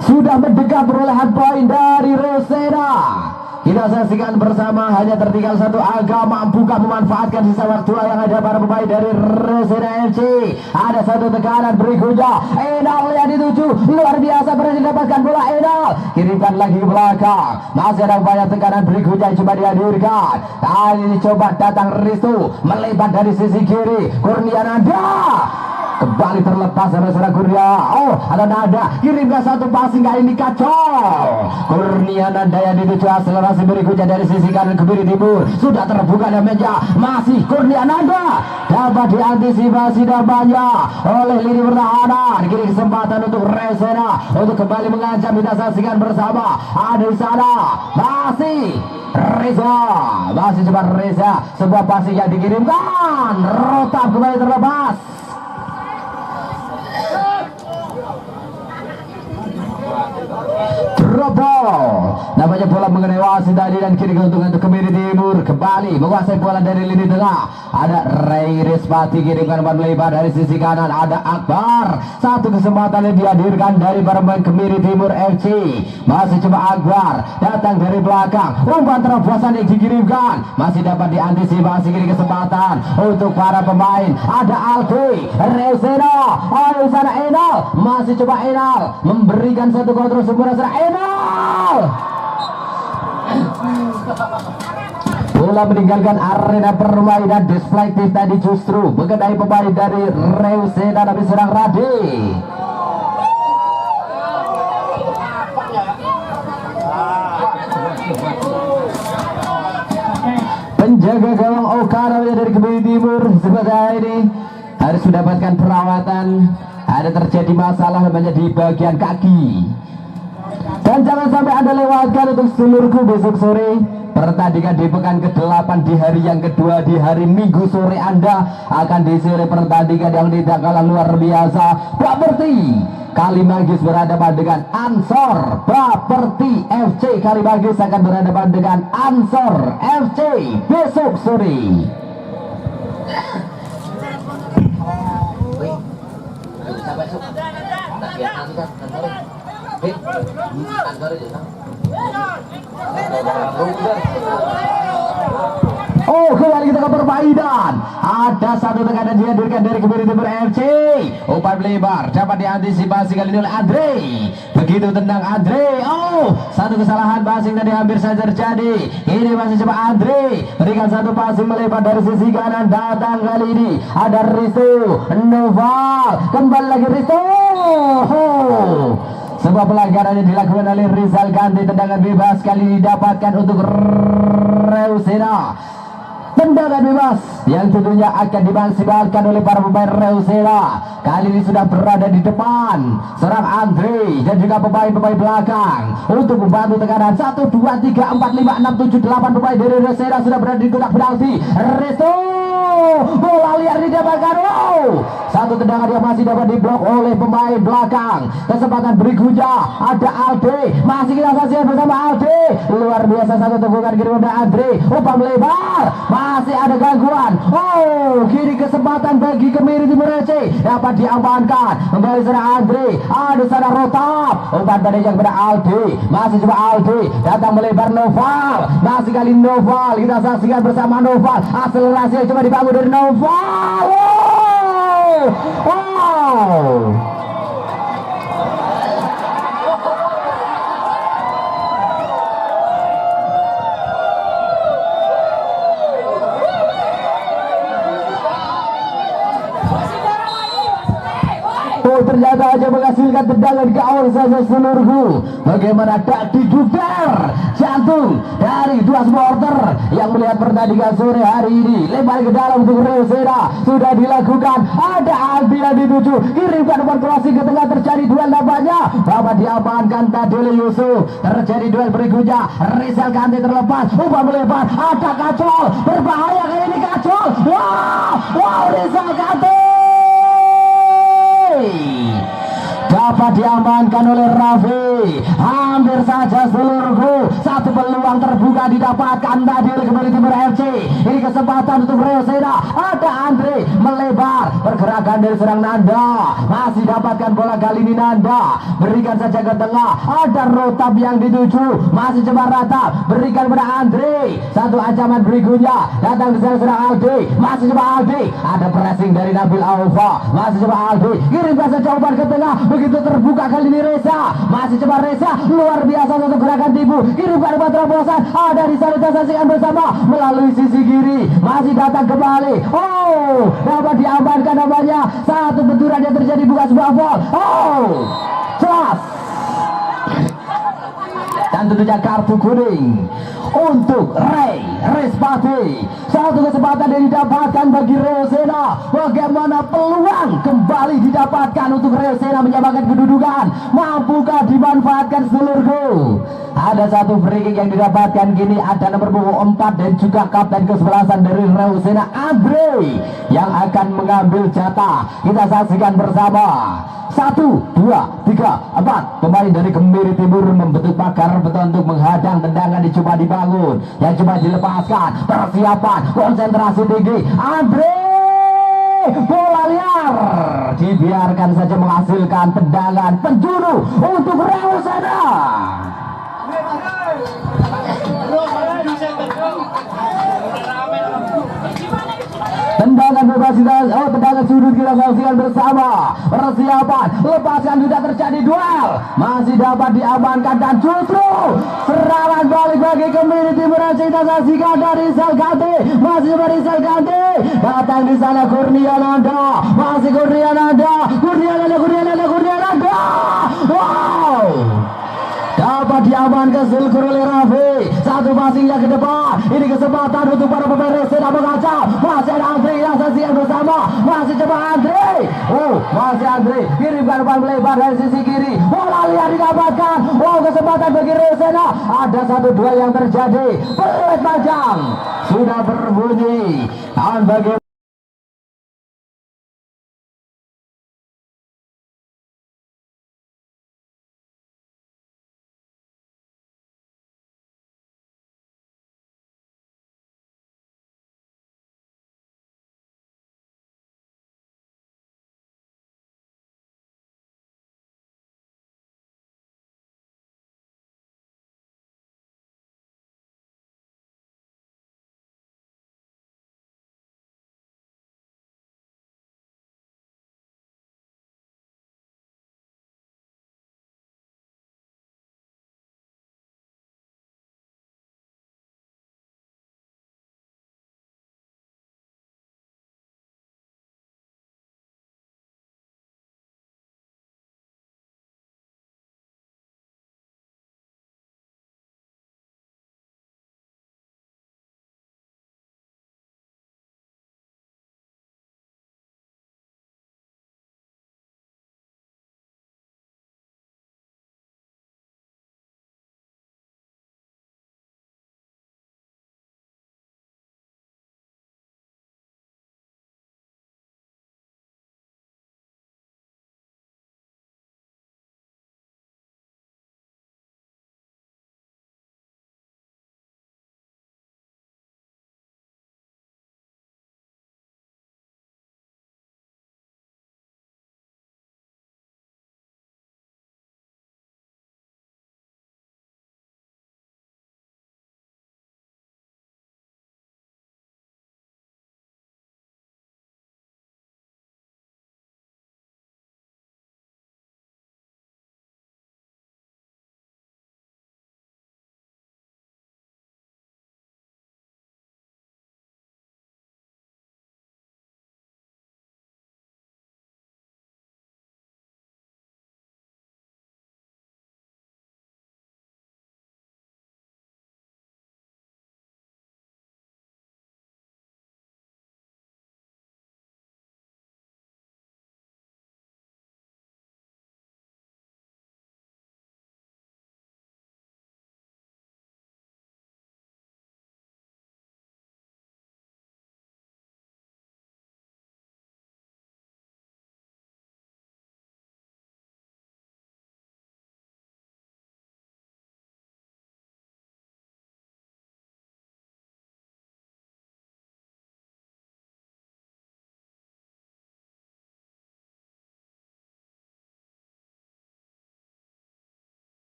[SPEAKER 1] Sudah mendekat perolehan poin dari Reusena. Kita saksikan bersama, hanya tertinggal satu angka. Mampukah memanfaatkan sisa waktu yang ada para pemain dari Reusena FC? Ada satu tekanan berikutnya, Enal yang dituju, luar biasa, berhasil dapatkan bola Enal, kirimkan lagi ke belakang. Masih ada banyak tekanan berikutnya yang coba dihadirkan. Kali ini coba datang Risto, melebar dari sisi kiri. Kurniananda kembali terlepas dari serang Kurnia. Oh, ada Nada, kirimkan satu passing kali ini kacau. Kurniananda yang dituju, akselerasi berikutnya dari sisi kanan Kemiri Timur. Sudah terbuka damanya, masih Kurniananda dapat diantisipasi damanya oleh lini pertahanan. Kini kesempatan untuk Reusena untuk kembali mengancam. Kita saksikan bersama, ada di sana masih Reza, masih coba Reza, sebuah passing yang dikirimkan, Rotap kembali terlepas. drop ball. Namanya bola mengenai wasit tadi dan kini keuntungan untuk Kemiri Timur kembali menguasai bola dari lini tengah. Ada Ray Rispati kirimkan umpan lebar dari sisi kanan. Ada Akbar. Satu kesempatan yang dihadirkan dari para pemain Kemiri Timur FC. Masih coba Akbar datang dari belakang. Umpan terobosan yang dikirimkan masih dapat diantisipasi. Kini kesempatan untuk para pemain. Ada Aldi Reusena. Ayo sana Enal. Masih coba Enal memberikan satu kontrol sempurna. Enal bola meninggalkan arena permainan. Deflective tadi justru mengenai pemain dari Reusena tapi serang Rade. Penjaga gawang Okara dari Kemiri Timur sebentar ini harus mendapatkan perawatan. Ada terjadi masalah namanya di bagian kaki. Dan jangan sampai Anda lewatkan untuk seluruhku besok sore pertandingan di pekan ke-8 di hari yang kedua. Di hari Minggu sore Anda akan diisi oleh pertandingan yang tidak kalah luar biasa. Baperti Kalimagis berhadapan dengan Ansor. Baperti FC Kalimagis akan berhadapan dengan Ansor FC besok sore. Oh, kembali kita ke permainan. Ada satu tekanan dihadirkan dari Kemiri Timur FC. Umpan lebar dapat diantisipasi kali ini oleh Andre. Begitu tendang Andre. Oh, satu kesalahan passing tadi hampir saja terjadi. Ini masih coba Andre berikan satu passing melebar dari sisi kanan. Datang kali ini ada Risto Noval. Kembali lagi Risto. Sebuah pelanggaran yang dilakukan oleh Rizal Ganti. Tendangan bebas kali ini didapatkan untuk Reusena. Tendangan bebas yang tentunya akan dimaksimalkan oleh para pemain Reusena. Kali ini sudah berada di depan serang Andre dan juga pemain-pemain belakang untuk membantu tekanan. 1, 2, 3, 4, 5, 6, 7, 8 pemain dari Reusena sudah berada di kotak penalti. Resto bola liar didapatkan. Wow, satu tendangan yang masih dapat diblok oleh pemain belakang. Kesempatan berikutnya ada Alde. Masih kita saksikan bersama Alde. Luar biasa satu tegukan kiriman dari Andre. Umpan melebar. Masih ada gangguan. Oh, kini kesempatan bagi Kemiri Timur FC dapat diamankan. Kembali serang Andre. Ada sana Rotap. Umpan tadi yang kepada Alde. Masih coba Alde datang melebar Noval. Masih kali Noval. Kita saksikan bersama Noval. Akselerasi yang coba dibangun dari Noval. Wow. Ternyata aja menghasilkan tendangan ke awal saja seluruhku. Bagaimana tak diduder jantung dari dua supporter yang melihat pertandingan sore hari ini. Lempar ke dalam untuk Reusena sudah dilakukan. Ada Aldi yang dituju, kirimkan umpan crossing ke tengah. Terjadi duel nampaknya bahwa diamankan tadi oleh Yusuf. Terjadi duel berikutnya. Rizal Ganti terlepas, umpan melebar. Ada Kacol, berbahaya kali ini Kacol. Wow, Rizal Ganti dapat diamankan oleh Raffi. Hampir saja seluruhku. Satu peluang terbuka didapatkan tadi oleh Kemiri Timur FC. Ini kesempatan untuk Reusena. Ada Andre melebar. Pergerakan dari serang Nanda. Masih dapatkan bola kali ini Nanda. Berikan saja ke tengah. Ada Rotab yang dituju. Masih coba Rata. Berikan kepada Andre. Satu ancaman berikutnya. Datang ke serang Aldi. Masih coba Aldi. Ada pressing dari Nabil Aufa. Masih coba Aldi. Kirimkan saja umpan ke tengah. Begitu terbuka kali ini Reza. Masih coba Reza. Luar biasa satu gerakan tipu. Kirimkan umpan terobosan. Ada di sana kita saksikan bersama melalui sisi kiri. Masih datang kembali. Oh, dapat diamankan namanya. Satu benturan yang terjadi bukan sebuah foul. Oh, jelas. dan tentunya kartu kuning untuk Ray Respati. Satu kesempatan yang didapatkan bagi Reosena. Bagaimana peluang kembali didapatkan untuk Reosena menyamakan kedudukan? Mampukah dimanfaatkan seluruhku? Ada satu free kick yang didapatkan kini, ada nomor punggung 4 dan juga kapten kesebelasan dari Reosena Andre yang akan mengambil jatah. Kita saksikan bersama. 1, 2, 3, 4 pemain dari Kemiri Timur membentuk pagar betul untuk menghadang tendangan dicoba dibangun, yang coba dilepaskan. Persiapan, konsentrasi tinggi. Andre, bola liar dibiarkan saja menghasilkan tendangan penjuru untuk Reosena. Tendangan bebas tendangan sudut kita saksikan bersama. Persiapan, lepaskan, tidak terjadi duel, masih dapat diamankan dan justru serangan balik bagi Kemiri Timur. Kita saksikan dari Salgante, masih dari Salgante, datang di sana Kurniananda, masih Kurniananda. Wow, dapat diamankan Silkur oleh Raffi. Satu passingnya ke depan. Ini kesempatan untuk para pemain Reosena mengacau. Masih ada Andre yang saksikan bersama. Masih coba Andre. Masih Andre. Kirimkan umpan melebar dari sisi kiri. Bola liar didapatkan. Kesempatan bagi Reosena. Ada satu duel yang terjadi. Peluit panjang sudah berbunyi. Dan bagi